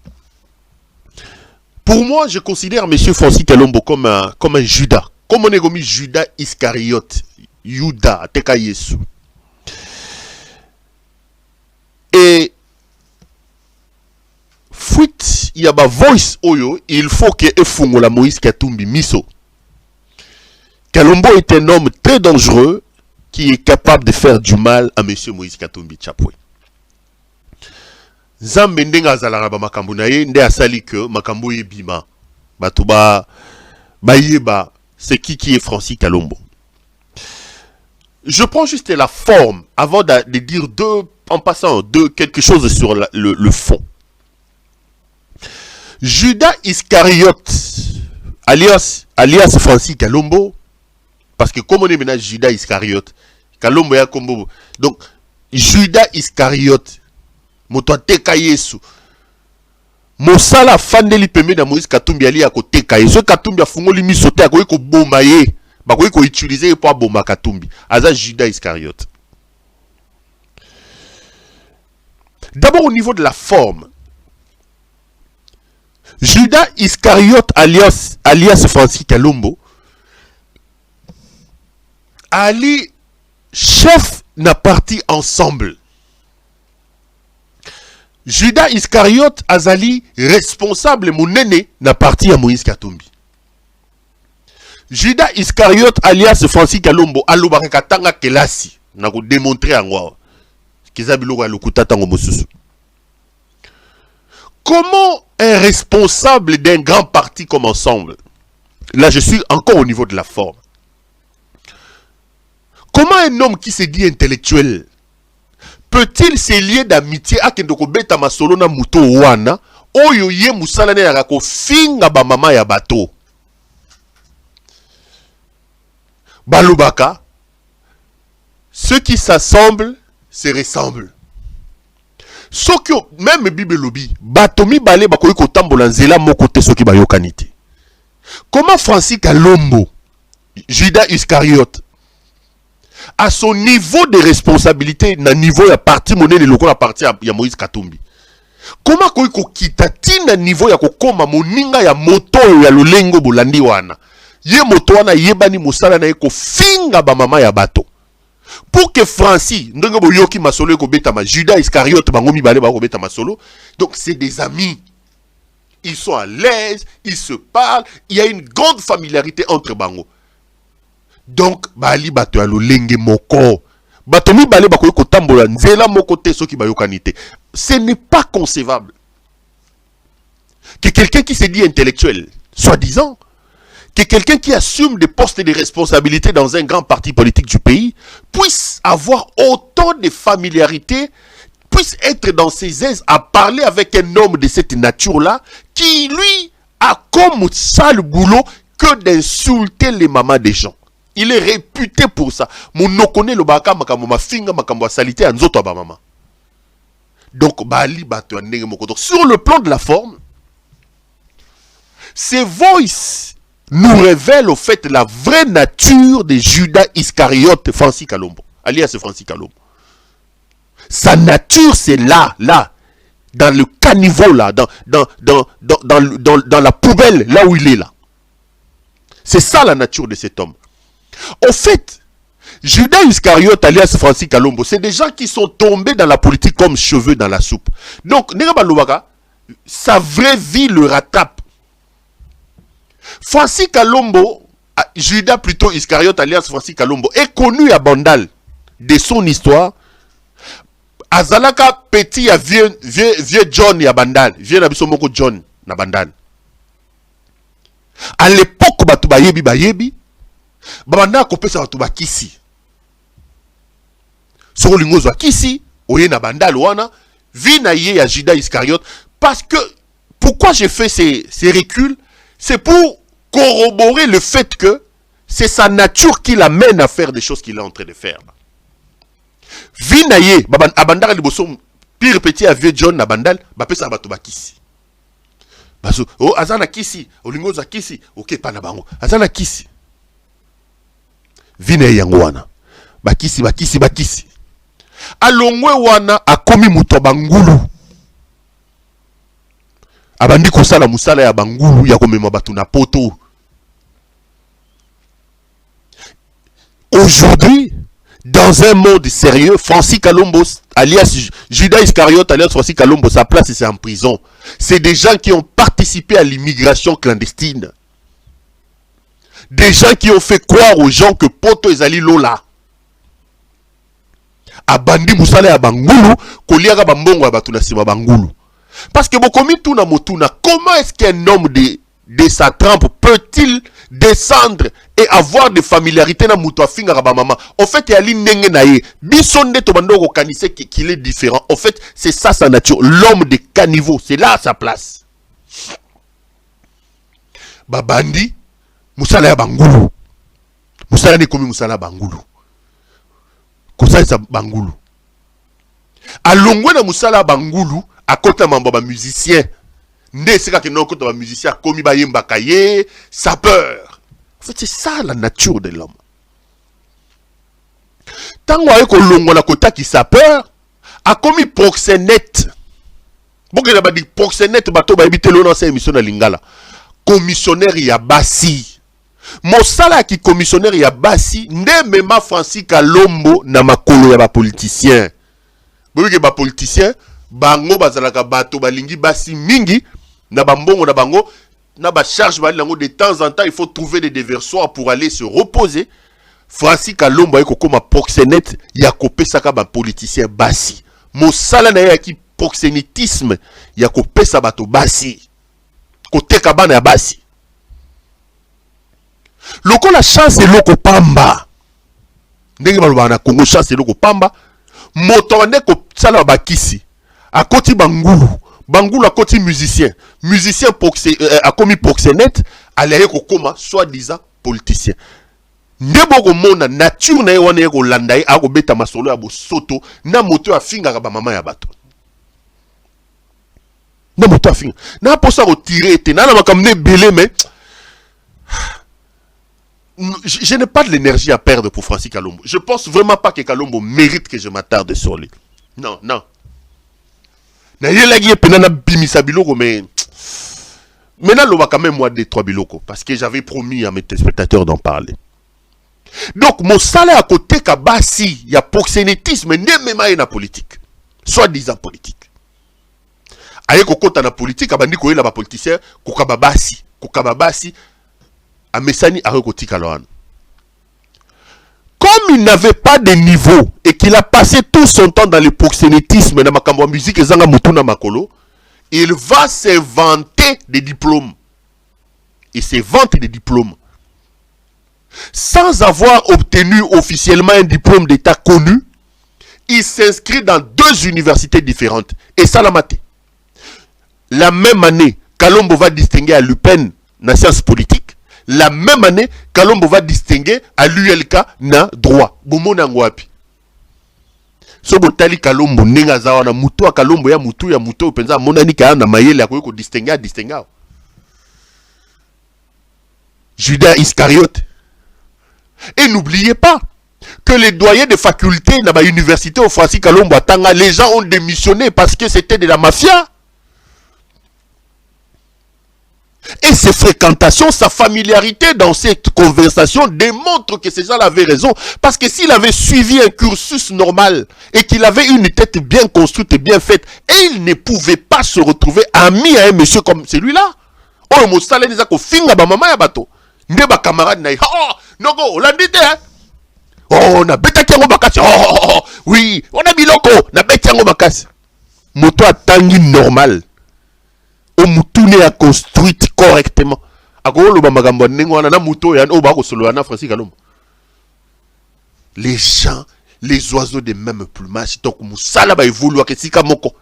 Pour moi, je considère M. Francis Kalombo comme un Judas. Comme on est comme Judas Iscariote. Judas, Teka Yesu. Et fuite, il y a ma voice oyo, il faut que Efungo la Moïse Katumbi miso. Kalombo est un homme très dangereux qui est capable de faire du mal à M. Moïse Katumbi Chapwe. Zambe ndenga azalaka ba makambo na ye nde asali que makambo yebima. Batuba bayeba c'est qui est Francis Kalombo. Je prends juste la forme avant de dire en passant quelque chose sur le fond. Judas Iscariote, alias Francis Kalombo, parce que comme on est maintenant Judas Iscariote, Kalombo ya kombo. Donc, Judas Iscariote, moto teka Yesu. Mosala fandeli pembe na Moïse Katumbi ali ya koteka Yesu. Katumbi afungoli misote ya ko bomba ye. Ba ko utiliser pour bomba Katumbi. Aza Judas Iscariote. D'abord au niveau de la forme. Judas Iscariote alias Francis Kalombo Ali chef na parti ensemble. Judas Iscariote azali responsable monene na parti à Moïse Katumbi. Judas Iscariote alias Francis Kalombo alobaka katanga kelasi na ko démontrer angwa kizabiloko ya lokuta tango mosusu. Comment un responsable d'un grand parti comme ensemble, là je suis encore au niveau de la forme, comment un homme qui se dit intellectuel peut-il se lier d'amitié à Kendoko Beta Masolo na Muto Wana oyo ye musala ne yako finga ba mama ya bato Balubaka, ceux qui s'assemblent se ressemblent. Soki même Bible lobby batomi balé bakoyi kotambola nzela moko te soki bayokanite. Comment Francis Kalombo, Judas Iscariote, à son niveau de responsabilité, na niveau ya parti monene loko la parti ya Moïse Katumbi, comment koyi ko kitati na niveau ya kokoma moninga ya moto ya lolengo bolandi wana, ye moto wana yebani mosala na eko finga ba mama ya bato. Pour que Francis, ndenge boyoki masolo eko betama, Judas Iscariote bangomi balé bako betama solo, donc c'est des amis. Ils sont à l'aise, ils se parlent, il y a une grande familiarité entre bango. Donc, bali bato ya lolenge moko. Bato mi balé bako yoko tambola nzela moko te soki bayokanite. Ce n'est pas concevable que quelqu'un qui se dit intellectuel, soi-disant, que quelqu'un qui assume des postes de responsabilité dans un grand parti politique du pays puisse avoir autant de familiarité, puisse être dans ses aises à parler avec un homme de cette nature-là, qui lui a comme sale boulot que d'insulter les mamans des gens. Il est réputé pour ça. Mon no connaît le baka makambo ma finga makambo salité anzoto ba mama. Donc bali bato ndenge moko. Donc sur le plan de la forme, ces voices nous révèlent au fait la vraie nature de Judas Iscariote Francis Kalombo, alias Francis Kalombo. Sa nature, c'est là, dans le caniveau, là, dans la poubelle, là où il est, là. C'est ça la nature de cet homme. Au fait, Judas Iscariote alias Francis Kalombo, c'est des gens qui sont tombés dans la politique comme cheveux dans la soupe. Donc, sa vraie vie le rattrape. Francis Kalombo, Judas plutôt Iscariote alias Francis Kalombo, est connu à Bandal de son histoire. Azalaka petit à vieux John ya Bandal, vieux Nabisomoko John na Bandal. À l'époque, batu bayebi, babanda kopesa batu bakisi. Soko lingozo kisi, oye na Bandal wana, vi na ye ya Judas Iscariote. Parce que, pourquoi j'ai fait ces reculs? C'est pour corroborer le fait que c'est sa nature qui l'amène à faire des choses qu'il est en train de faire. Vinaye, abandara liboso pire petit à vieux John Nabandal, bapesa bato bakisi. Baso, oh azana kisi, olingoza kisi, ok pana bango. Azana kisi. Vinaye yango wana. Bakisi. Alongwe wana akomi muto bangulu. Abandi kosala musala ya bangulu ya komema batu na poto. Aujourd'hui, dans un monde sérieux, Francis Kalombo, alias Judas Iscariote, alias Francis Kalombo, sa place c'est en prison. C'est des gens qui ont participé à l'immigration clandestine. Des gens qui ont fait croire aux gens que Poto ezali lola. Abandi musala ya bangulu, koliaga bambongo ya batu na sima bangulu. Parce que bokomi tuna motuna, comment est-ce qu'un homme de sa trempe peut-il descendre et avoir de familiarité na muto afinga ba maman? En fait, yali nenge na ye. Bisonde to bando ko kanise qu'il est différent. En fait, c'est ça sa nature. L'homme de caniveau, c'est là sa place. Babandi, musala ya bangulu. Musala ne komi musala bangulu. Kosa sa bangulu. Alongwe na musala bangulu, à côté de mon musicien. Nde seka ke non côté de musicien komi ba yemba kaye, sapeur. En fait, c'est ça la nature de l'homme. Tango aye ko longo na kota ki sapeur, a komi proxénète. Boke na ba di proxénète bato ba ebitelo na sa émission na Lingala. Commissionnaire ya basi. Mosala ki commissionnaire ya basi, nde mema Francis Kalombo na makolo ya ba politicien. Boke ba politicien bango bazalaka bato balingi basi mingi na bambongo na bango na ba charge bali lango de temps en temps il faut trouver des déversoirs pour aller se reposer. Francis Kalombo eko koma proxénète ya kopesaka ba politicien basi. Mosala na ya ki proxénétisme ya kopesa bato basi. Koteka bana ya basi. Loko la chance loko pamba. Ndenge baloba na Congo chance loko pamba. Moto ande ko sala bakisi. A côté Bangulu a côté musicien a commis proxénète, allait ko koma soi-disant politicien. Ndebo mona nature na wana yeko landai a ko beta masolo ya bo soto na moto a finga ba mama ya bato. Na moto a finga. Na posa ko tirer te na makamne belé mais je n'ai pas de l'énergie à perdre pour Francis Kalombo. Je pense vraiment pas que Kalombo mérite que je m'attarde sur lui. Non. Na yelagi penana bimisa biloko mais maintenant l'on va quand même moi 2-3 biloko parce que j'avais promis à mes téléspectateurs d'en parler. Donc mon salaire à côté kabasi il y a proxénétisme ne même na politique. Soit-disant politique. Aye kokota na politique abandi ko yela ba politicien kokababasi amesani a rekotika loan. Comme il n'avait pas de niveau et qu'il a passé tout son temps dans le proxénétisme dans ma musique zanga mutuna makolo, il va se vanter des diplômes. Il se vante des diplômes. Sans avoir obtenu officiellement un diplôme d'état connu, il s'inscrit dans 2 universités différentes. Et ça l'a maté. La même année, Kalombo va distinguer à l'UPEN na sciences politiques. La même année, Kalombo va distinguer à l'ULK na droit. Bomona ngwapi. So botali Kalombo nenga zawa na mutu a Kalombo ya mutu penza monani ka na mayele akoyo ko distinguer. Judas Iscariote. Et n'oubliez pas que les doyens de faculté dans l'université au Francis Kalombo Atanga, les gens ont démissionné parce que c'était de la mafia. Et ses fréquentations, sa familiarité dans cette conversation démontrent que ces gens avaient raison. Parce que s'il avait suivi un cursus normal et qu'il avait une tête bien construite et bien faite, et il ne pouvait pas se retrouver ami à un monsieur comme celui-là. Oh, mon salaire, il a finga ba maman ya bato. Ndeba camarade na. Oh, non, on l'a dit, hein. Oh, on a bêta qui bakasi. Oh, oui, on a biloko, on a bêta qui bakasi. Moto a tangi normal. O mutune a construite correctement. Agolo ba magambo nengo na muto ya o ba ko solo na Francis Kalombo. Les gens, les oiseaux de même plumage, donc musala ba évoluer que sika moko.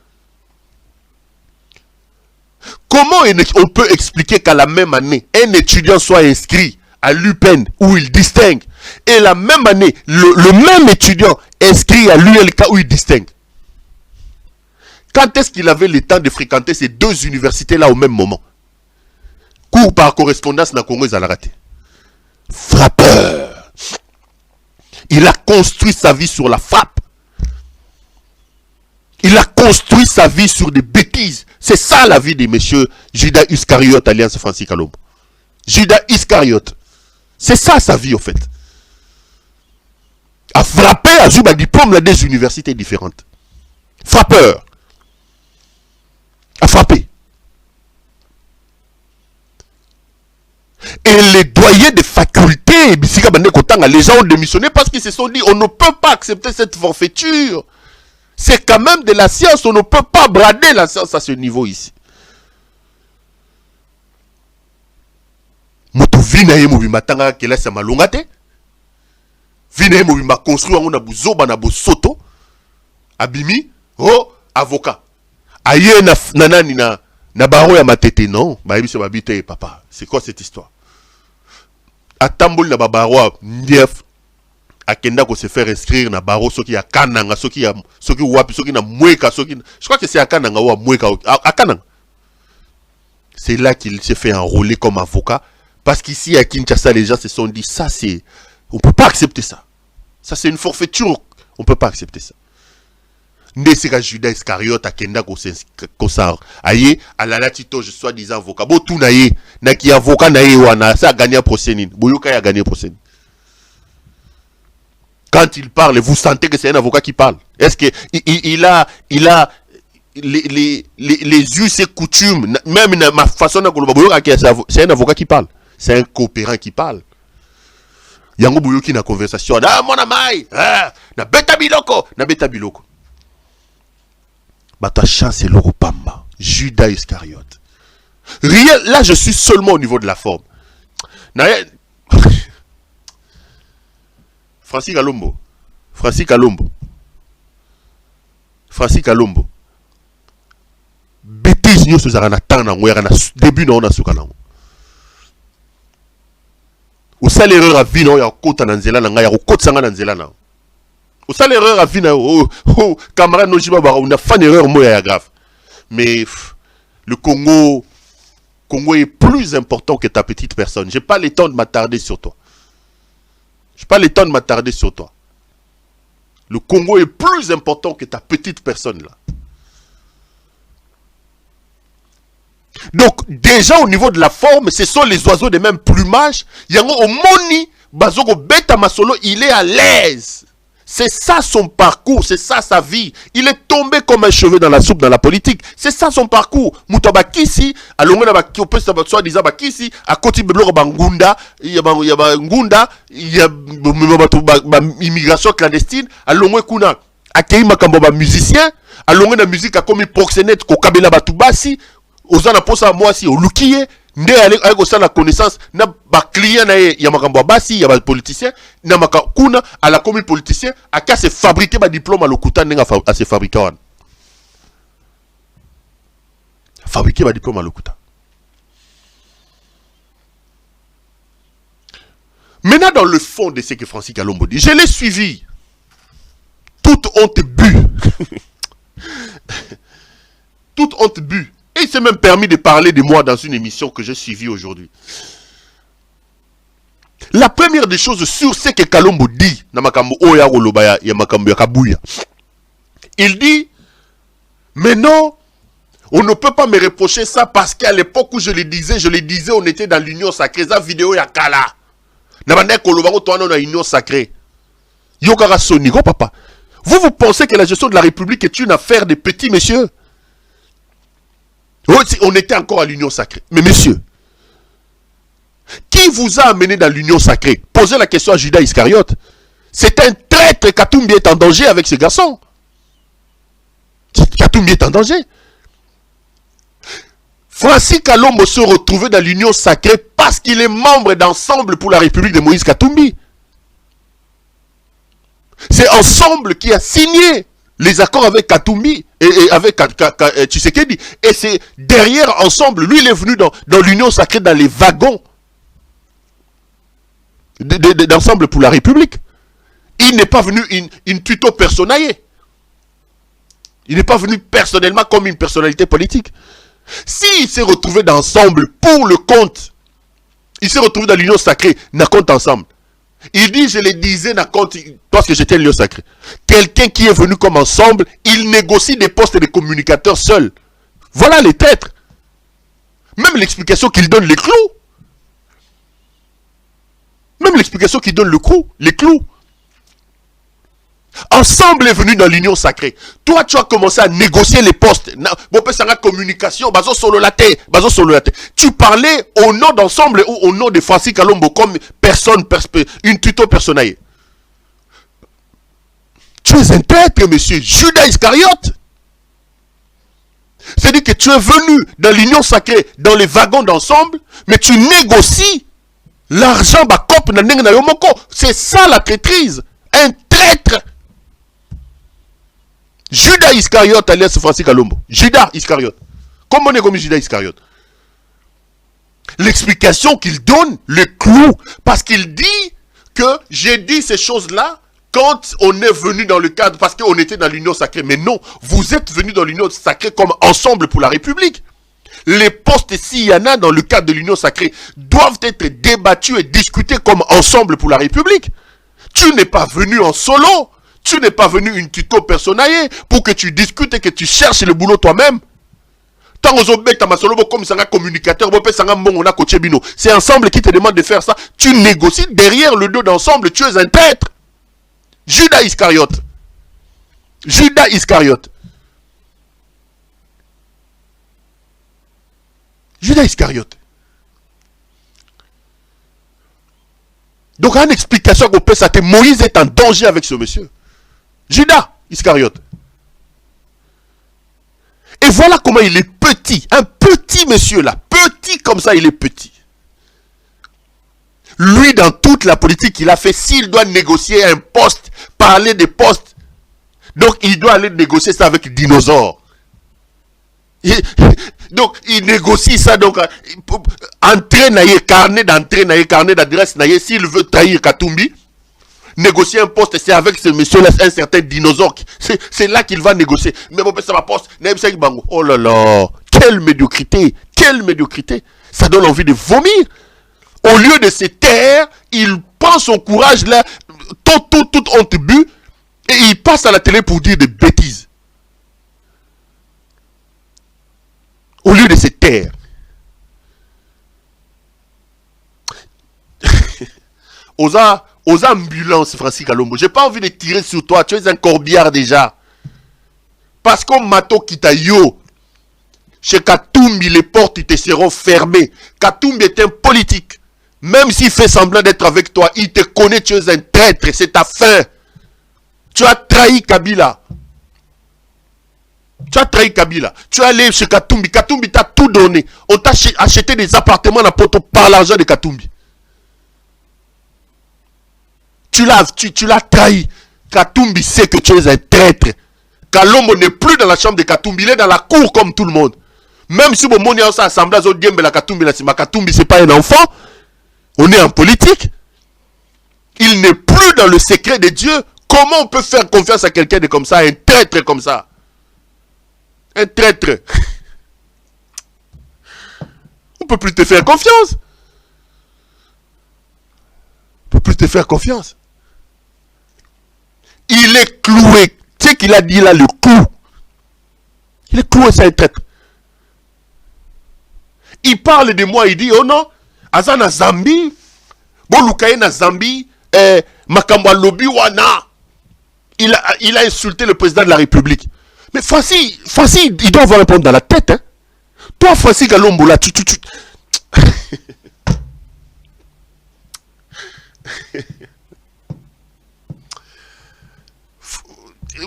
Comment on peut expliquer qu'à la même année, un étudiant soit inscrit à l'UPEN où il distingue, et la même année, le même étudiant inscrit à l'ULK où il distingue? Quand est-ce qu'il avait le temps de fréquenter ces deux universités-là au même moment? Cours par correspondance dans Congo, il a raté. Frappeur. Il a construit sa vie sur la frappe. Il a construit sa vie sur des bêtises. C'est ça la vie de monsieur Judas Iscariote, Alliance Francis Kalombo. Judas Iscariote. C'est ça sa vie, en fait. A frappé à Zuba diplôme là des universités différentes. Frappeur. A frappé. Et les doyers de facultés, les gens ont démissionné parce qu'ils se sont dit on ne peut pas accepter cette forfaiture. C'est quand même de la science, on ne peut pas brader la science à ce niveau ici. Mutu vinaye mobimba tanga kela sa malonga te. Vinaye mobimba construire on a buzoba na bosoto. Abimi, oh avocat. Aye na nanani na baro ya matete non, ba biso babite papa. C'est quoi cette histoire? Atambol na baro ndief akenda ko se faire inscrire na baro soki ya kananga soki wapi soki na mweka soki je crois que c'est à kananga ou à mweka à kananga. C'est là qu'il s'est fait enrôler comme avocat parce qu'ici à Kinshasa les gens se sont dit ça c'est on peut pas accepter ça. Ça c'est une forfaiture, on peut pas accepter ça. Ndesika Judas Iscariote akenda ko sa aye alala tito je sois disant avocat bo tout naye na ki avocat naye wana ça a gagné procès nini boyoka a gagné procès. Quand il parle, vous sentez que c'est un avocat qui parle. Est-ce que il a les us et coutumes, même ma façon de c'est un avocat qui parle. C'est un coopérant qui parle. Yango Bouyoki na conversation. Ah mon amai, na beta biloko. Bah ta chance c'est l'Europamba. Judas Iscariote. Rien, là je suis seulement au niveau de la forme. Francis Kalombo. Bêtise nous sommes en temps na début na on a sukana. Ou ça l'erreur à vie non ya kota na nzela na nga ya kota sanga na nzela na. Ou ça l'erreur à vie na camarade no jiba ba on a fait une erreur moya ya grave. Mais le Congo est plus important que ta petite personne. J'ai pas le temps de m'attarder sur toi. Le Congo est plus important que ta petite personne là. Donc, déjà au niveau de la forme, ce sont les oiseaux de même plumage. Yango omoni, bazoko beta masolo, il est à l'aise. C'est ça son parcours, c'est ça sa vie. Il est tombé comme un cheveu dans la soupe dans la politique. C'est ça son parcours. Mutaba kisi, alongo na ba kiopé soit disant ba kisi, à côté de bloko bangunda, il y a ngunda, il y a immigration clandestine, alongo kuna akei makambo ba musicien, alongo na musique a comme proxénète ko kabela batubasi, ozana posa moi si olukiye. Nde avec ça la connaissance na ba client na ya makambo basi ya ba politicien na makuna à la commis politicien a qu'à se fabriquer ba diplôme à lokuta ndenga à se fabriquer wan fabriquer ba diplôme à lokuta. Maintenant dans le fond de ce que Francis Kalombo dit, je l'ai suivi toute honte bu. Toute honte bu. Et il s'est même permis de parler de moi dans une émission que j'ai suivie aujourd'hui. La première des choses sûres, c'est que Kalombo dit, il dit, mais non, on ne peut pas me reprocher ça parce qu'à l'époque où je le disais, on était dans l'union sacrée. Ça vidéo ya kala. Namane kolobaro to dans l'union sacrée. Yokara sonigo papa. Vous pensez que la gestion de la République est une affaire de petits messieurs? Oh, on était encore à l'union sacrée. Mais messieurs, qui vous a amené dans l'union sacrée? Posez la question à Judas Iscariote. C'est un traître. Katumbi est en danger avec ce garçon. Katumbi est en danger. Francis Kalombo se retrouvait dans l'union sacrée parce qu'il est membre d'Ensemble pour la République de Moïse Katumbi. C'est Ensemble qui a signé les accords avec Katumbi et avec Tshisekedi. Et c'est derrière Ensemble, lui il est venu dans l'union sacrée, dans les wagons d'Ensemble pour la République. Il n'est pas venu in tuto personae. Il n'est pas venu personnellement comme une personnalité politique. S'il s'est retrouvé d'Ensemble pour le compte, il s'est retrouvé dans l'union sacrée, n'a compte Ensemble. Il dit, je le disais, n'a compte, parce que j'étais l'union sacrée. Quelqu'un qui est venu comme Ensemble, il négocie des postes de communicateurs seul. Voilà les traîtres. Même l'explication qu'il donne, les clous. Même l'explication qu'il donne, les clous. Ensemble est venu dans l'union sacrée. Toi, tu as commencé à négocier les postes. Communication, tu parlais au nom d'Ensemble ou au nom de Francis Kalombo comme personne, une tuto personnelle. Tu es un traître, monsieur. Judas Iscariote. C'est-à-dire que tu es venu dans l'union sacrée, dans les wagons d'Ensemble, mais tu négocies l'argent. C'est ça la traîtrise. Un traître. Judas Iscariote alias Francis Kalombo. Judas Iscariote. Comment on est comme Judas Iscariote? L'explication qu'il donne, le clou, parce qu'il dit que j'ai dit ces choses-là quand on est venu dans le cadre, parce qu'on était dans l'union sacrée. Mais non, vous êtes venu dans l'union sacrée comme Ensemble pour la République. Les postes, s'il y en a dans le cadre de l'union sacrée, doivent être débattus et discutés comme Ensemble pour la République. Tu n'es pas venu en solo. Tu n'es pas venu une tuto personnelle pour que tu discutes et que tu cherches le boulot toi-même. C'est Ensemble qui te demande de faire ça. Tu négocies derrière le dos d'Ensemble. Tu es un traître. Judas Iscariote. Judas Iscariote. Judas Iscariote. Donc, une explication qu'on peut s'attendre. Moïse est en danger avec ce monsieur. Judas Iscariote. Et voilà comment il est petit. Un petit monsieur là. Petit comme ça, il est petit. Lui, dans toute la politique qu'il a fait, s'il doit négocier un poste, parler des postes, donc il doit aller négocier ça avec dinosaures. Donc, il négocie ça, donc, entrée naïe, carnet d'entrée, carnet d'adresse naïe, s'il veut trahir Katumbi, négocier un poste, c'est avec ce monsieur-là, un certain dinosaure. C'est là qu'il va négocier. Mais bon, ça va poste. Oh là là, quelle médiocrité, quelle médiocrité. Ça donne envie de vomir. Au lieu de se taire, il prend son courage là, toute honte bu, et il passe à la télé pour dire des bêtises. Au lieu de se taire. Aux ambulances, Francis Kalombo. J'ai pas envie de tirer sur toi. Tu es un corbillard déjà. Parce qu'on mato Kitayo. Chez Katumbi, les portes te seront fermées. Katumbi est un politique. Même s'il fait semblant d'être avec toi, il te connaît, tu es un traître. C'est ta fin. Tu as trahi Kabila. Tu as trahi Kabila. Tu es allé chez Katumbi. Katumbi t'a tout donné. On t'a acheté des appartements à Poto par l'argent de Katumbi. Tu l'as trahi. Katumbi sait que tu es un traître. Kalombo n'est plus dans la chambre de Katumbi. Il est dans la cour comme tout le monde. Même si mon monde est assemblée, Katumbi c'est pas un enfant. On est en politique. Il n'est plus dans le secret de Dieu. Comment on peut faire confiance à quelqu'un de comme ça, un traître comme ça? Un traître. On ne peut plus te faire confiance. plus te faire confiance. Il est cloué. Tu sais qu'il a dit là le clou. Il est cloué, c'est un traître. Il parle de moi, il dit, oh non, Azana Zambie, Bolukaye na Zambie, Makamba Lobi Wana. Il a insulté le président de la République. Mais Francis, il doit avoir répondre dans la tête. Hein. Toi, Francis Kalombo, là, tu...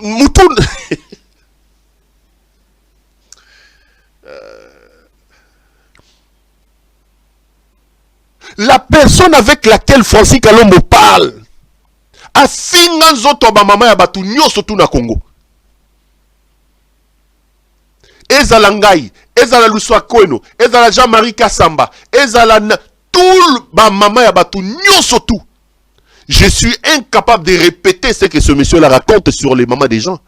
Moutoun. La personne avec laquelle Francis Kalombo parle a finga nzoto ba mama ya batu nyoso tu na Congo. Ezala ngai, ezala Luswa Kweno, ezala Jean-Marie Kassamba, ezala tout ba mama ya batu nyoso tu. Je suis incapable de répéter ce que ce monsieur-là raconte sur les mamans des gens.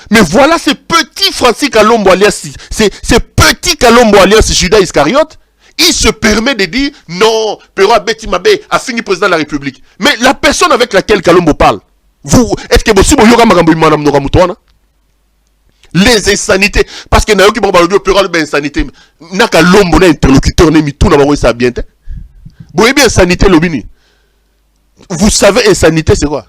Mais voilà ce petit Francis Kalombo alias, ce petit Kalombo alias Judas Iscariote, il se permet de dire non, Pero Abeti Mabe a fini président de la République. Mais la personne avec laquelle Kalombo parle, vous, est-ce que vous avez les insanités, parce que Nayoki Bambalo Pero Abeti insanité, n'a Kalombo n'a interlocuteur, n'a mis tout dans ça bien. Vous voyez bien insanité, Lobini. Vous savez insanité c'est quoi?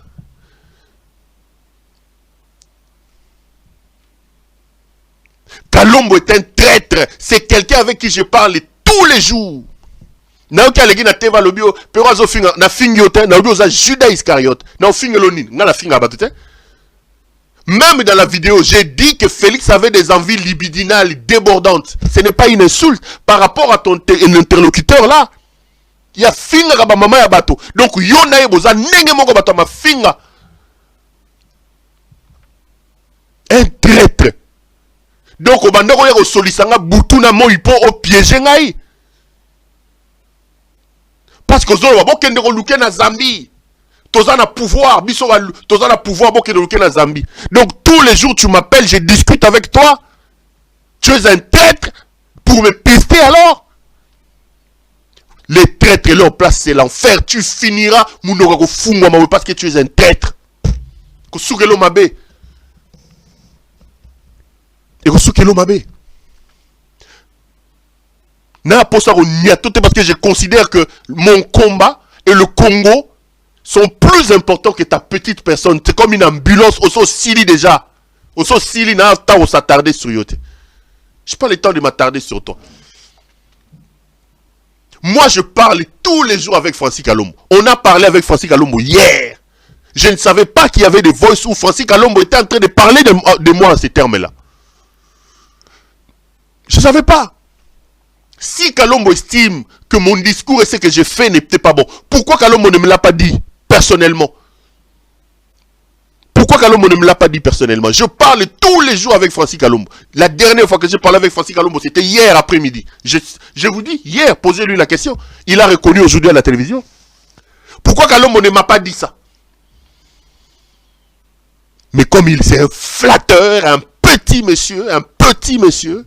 Kalombo est un traître. C'est quelqu'un avec qui je parle tous les jours. Naoki alegi na teva lobio, pero azo finga na fingiote, na lobio za Judas Iscariote. Na fingeloni, na la finga batute. Même dans la vidéo, j'ai dit que Félix avait des envies libidinales débordantes. Ce n'est pas une insulte par rapport à ton interlocuteur là. Il y a finga ba mama ya bato. Donc yo na yeboza nenge moko bato ma finga. Un traître. Donc, au bandeko ya solisanga butuna mo ipo au piège ngai. Parce que zolo ba kende ko luke na Zambie. Toza na pouvoir, biso toza na pouvoir bo kende luke na Zambie. Donc tous les jours tu m'appelles, je discute avec toi. Tu es un traître pour me pester alors. Les traîtres leur place c'est l'enfer. Tu finiras munoko ko fungwa mawe parce que tu es un traître. Ko sukelo mabe. Et Rosukelo Mabe. N'a pas ça parce que je considère que mon combat et le Congo sont plus importants que ta petite personne. C'est comme une ambulance. Au Sili déjà. Au Sili n'a pas temps de s'attarder sur yote. Je n'ai pas le temps de m'attarder sur toi. Moi je parle tous les jours avec Francis Kalombo. On a parlé avec Francis Kalombo hier. Je ne savais pas qu'il y avait des voices où Francis Kalombo était en train de parler de moi en ces termes-là. Je ne savais pas. Si Kalombo estime que mon discours et ce que j'ai fait n'était pas bon, pourquoi Kalombo ne me l'a pas dit personnellement? Pourquoi Kalombo ne me l'a pas dit personnellement? Je parle tous les jours avec Francis Kalombo. La dernière fois que j'ai parlé avec Francis Kalombo, c'était hier après-midi. Je vous dis, hier, posez-lui la question. Il a reconnu aujourd'hui à la télévision. Pourquoi Kalombo ne m'a pas dit ça? Mais comme c'est un flatteur, un petit monsieur,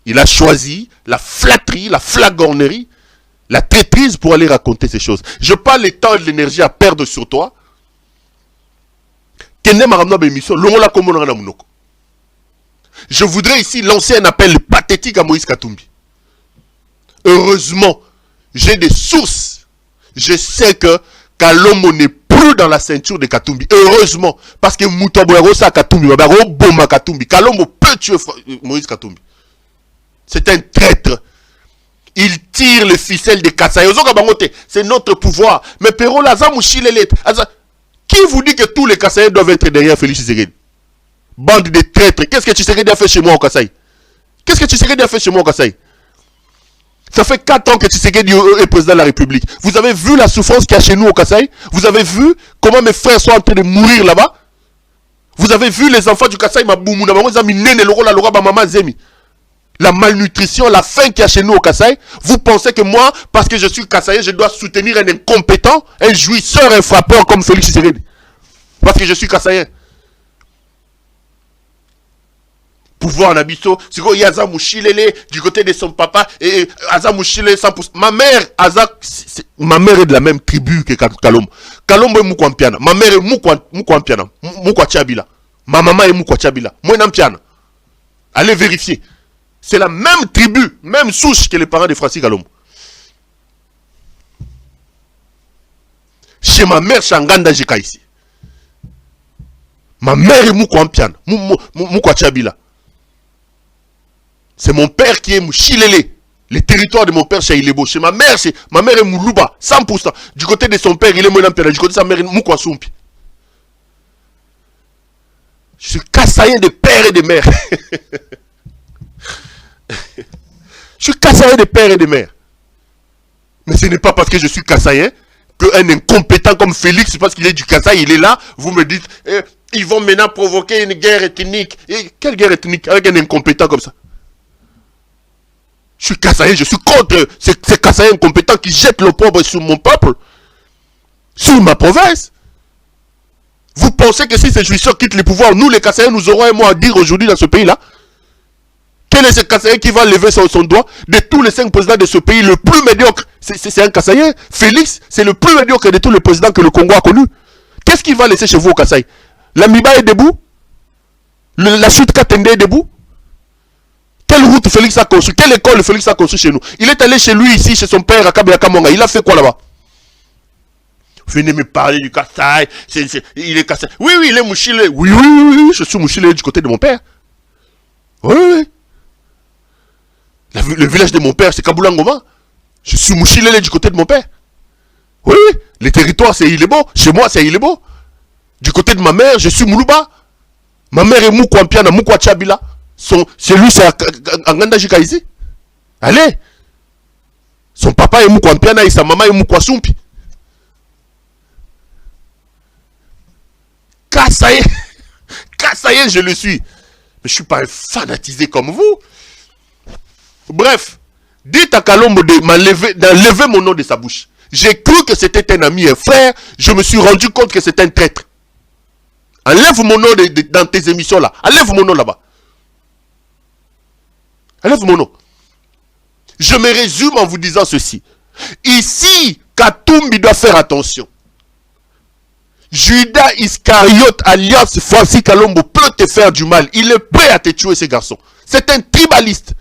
il a choisi la flatterie, la flagornerie, la traîtrise pour aller raconter ces choses. Je n'ai pas le temps et l'énergie à perdre sur toi. Je voudrais ici lancer un appel pathétique à Moïse Katumbi. Heureusement, j'ai des sources. Je sais que Kalombo n'est plus dans la ceinture de Katumbi. Heureusement, parce que Moutaboerosa Katumbi, Kalombo peut tuer Moïse Katumbi. C'est un traître. Il tire le ficelle de Kasaï. C'est notre pouvoir. Mais Pero Lazam ou Chilelet. Qui vous dit que tous les Kasaïens doivent être derrière Félix Tshisekedi? Bande de traîtres. Qu'est-ce que Tshisekedi a fait chez moi au Kasaï? Qu'est-ce que Tshisekedi a fait chez moi au Kasaï? Ça fait 4 ans que Tshisekedi est président de la République. Vous avez vu la souffrance qu'il y a chez nous au Kasaï? Vous avez vu comment mes frères sont en train de mourir là-bas? Vous avez vu les enfants du Kasaï? La malnutrition, la faim qu'il y a chez nous au Kasaï. Vous pensez que moi, parce que je suis Kasaïen, je dois soutenir un incompétent, un jouisseur, un frappeur comme Félix Tshisekedi? Parce que je suis Kasaïen. pouvoir na biso. Siko yaza mushilele du côté de son papa et aza mushile 100%. Ma mère ma mère est de la même tribu que Kalombo. Kalombo est Mukwampiana. Ma mère est Mukwampiana. Mukwachabila. Ma maman est Mukwachabila. Moi Nampiana. Allez vérifier. C'est la même tribu, même souche que les parents de Francis Kalombo. Chez ma mère, Shanganda Jeka ici. Ma mère est Mukwampiana. Mukwachabila. C'est mon père qui est Mouchilele. Le territoire de mon père, c'est Ilebo. Chez ma mère est Moulouba. 100%. Du côté de son père, il est Moulampiana. Du côté de sa mère, Moukwasumpi. Je suis kassaïen de père et de mère. Je suis kassaïen de père et de mère. Mais ce n'est pas parce que je suis kassaïen qu'un incompétent comme Félix, parce qu'il est du Kasaï, il est là, vous me dites, ils vont maintenant provoquer une guerre ethnique. Et quelle guerre ethnique avec un incompétent comme ça? Je suis kassaïen, je suis contre ces kassaïens incompétents qui jettent l'opprobre sur mon peuple, sur ma province. Vous pensez que si ces jouisseurs quittent les pouvoirs, nous les kassaïens, nous aurons un mot à dire aujourd'hui dans ce pays-là? Quel est ce kassaïen qui va lever son doigt? De tous les 5 présidents de ce pays, le plus médiocre, c'est un kassaïen. Félix, c'est le plus médiocre de tous les présidents que le Congo a connu. Qu'est-ce qu'il va laisser chez vous au Kasaï? L'Amiba est debout? La chute Katende est debout? Quelle route Félix a construit? Quelle école Félix a construit chez nous? Il est allé chez lui ici, chez son père à Kabila Kamonga. Il a fait quoi là-bas? Venez me parler du Kasaï. Il est Kasaï. Oui, il est Mouchile. Oui, je suis Mouchile du côté de mon père. Oui. Le village de mon père, c'est Kaboulangoma. Je suis Mouchilele du côté de mon père. Oui, le territoire, c'est Ilebo. Chez moi, c'est Ilebo. Du côté de ma mère, je suis Moulouba. Ma mère est Mukwampiana, Mukwachabila. Chez lui, c'est Anganda Jikaïzi. Allez. Son papa est Mukwampiana et sa maman est Mukwasumpi. Kassaïen, je le suis. Mais je ne suis pas un fanatisé comme vous. Bref, dites à Kalombo d'enlever mon nom de sa bouche. J'ai cru que c'était un ami, un frère. Je me suis rendu compte que c'est un traître. Enlève mon nom dans tes émissions là. Enlève mon nom là-bas. Enlève mon nom. Je me résume en vous disant ceci. Ici, Katumbi doit faire attention. Judas Iscariote, alias Francis Kalombo, peut te faire du mal. Il est prêt à te tuer, ce garçon. C'est un tribaliste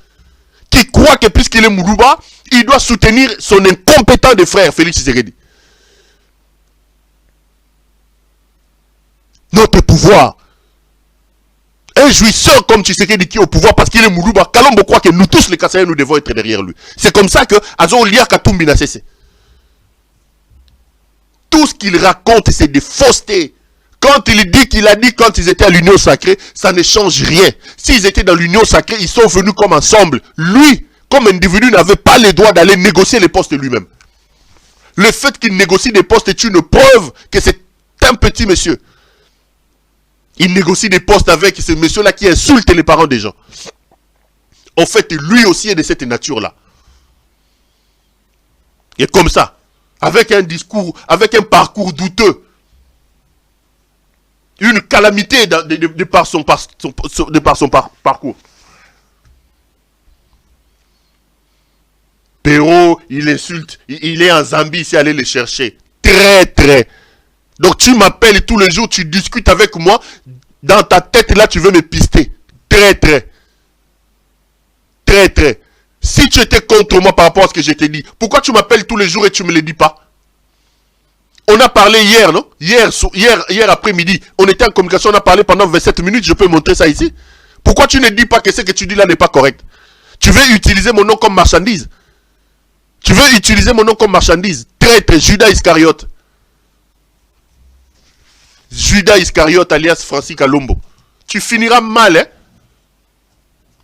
qui croit que puisqu'il est Moulouba, il doit soutenir son incompétent de frère, Félix Tshisekedi. Notre pouvoir. Un jouisseur comme Tshisekedi qui est au pouvoir parce qu'il est Moulouba, Kalombo croit que nous tous les Kassaïens, nous devons être derrière lui. C'est comme ça que Azo Liar Katumbi n'a cessé. Tout ce qu'il raconte, c'est des faussetés. Quand il dit qu'il a dit quand ils étaient à l'union sacrée, ça ne change rien. S'ils étaient dans l'union sacrée, ils sont venus comme ensemble. Lui, comme individu, n'avait pas le droit d'aller négocier les postes lui-même. Le fait qu'il négocie des postes est une preuve que c'est un petit monsieur. Il négocie des postes avec ce monsieur-là qui insulte les parents des gens. En fait, lui aussi est de cette nature-là. Et comme ça, avec un discours, avec un parcours douteux, une calamité de par son parcours. Perrault, il insulte, il est en Zambie, c'est aller le chercher. Très. Donc tu m'appelles tous les jours, tu discutes avec moi, dans ta tête là tu veux me pister. Très. Si tu étais contre moi par rapport à ce que je t'ai dit, pourquoi tu m'appelles tous les jours et tu ne me le dis pas? On a parlé hier, non? Hier après-midi, on était en communication, on a parlé pendant 27 minutes, je peux montrer ça ici. Pourquoi tu ne dis pas que ce que tu dis là n'est pas correct? Tu veux utiliser mon nom comme marchandise? Traître, Judas Iscariote. Judas Iscariote alias Francis Kalombo. Tu finiras mal, hein?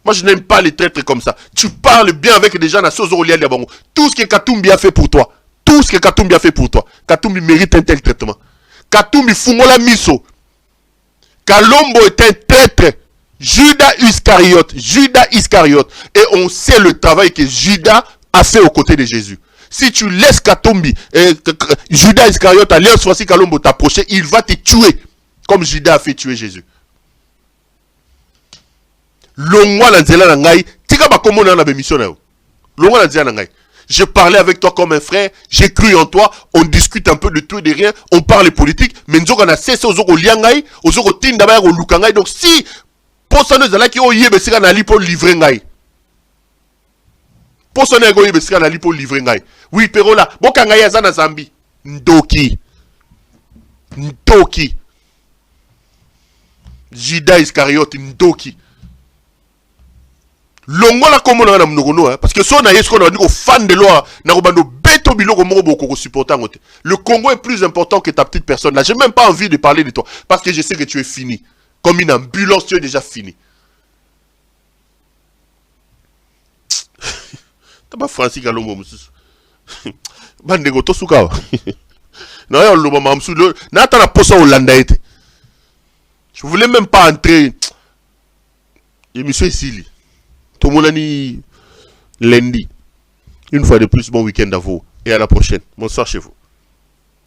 Moi, je n'aime pas les traîtres comme ça. Tu parles bien avec des gens à Sozolia Liabango. Tout ce que Katumbi a fait pour toi. Katumbi mérite un tel traitement. Katumbi Fungola Miso. Kalombo est un traître. Judas Iscariote. Et on sait le travail que Judas a fait aux côtés de Jésus. Si tu laisses Katumbi, Judas Iscariote, alias Francis Kalombo t'approcher, il va te tuer. Comme Judas a fait tuer Jésus. longwa na nzela na ngai tika ba komona na bémission na yo longwa na nzela na ngai. J'ai parlé avec toi comme un frère, j'ai cru en toi, on discute un peu de tout et de rien, on parle politique, mais nous avons cessé aux autres liangai, aux autres tinda au lukangai. Donc si pour ça nous allons qui au yé besika na li pour livrer ngai. Pour ça nous allons besika na li pour livrer ngai. Oui pero là, boka ngai azana Zambi. Ndoki. Ndoki. Judas Iscariote Ndoki. Longola comme on a mnogono parce que son aïe ce qu'on a dit aux fans de loi na robando beto biloko moko boko supportant. Le Congo est plus important que ta petite personne là. J'ai même pas envie de parler de toi parce que je sais que tu es fini. Comme une ambulance, tu es déjà fini. T'as pas Francis Galombo monsieur. Bandego to suka. Na yo lo mama msu na ta na posa Hollanda été. Je voulais même pas entrer. Émission ici. Tout le monde lundi. Une fois de plus, bon week-end à vous. Et à la prochaine. Bonsoir chez vous.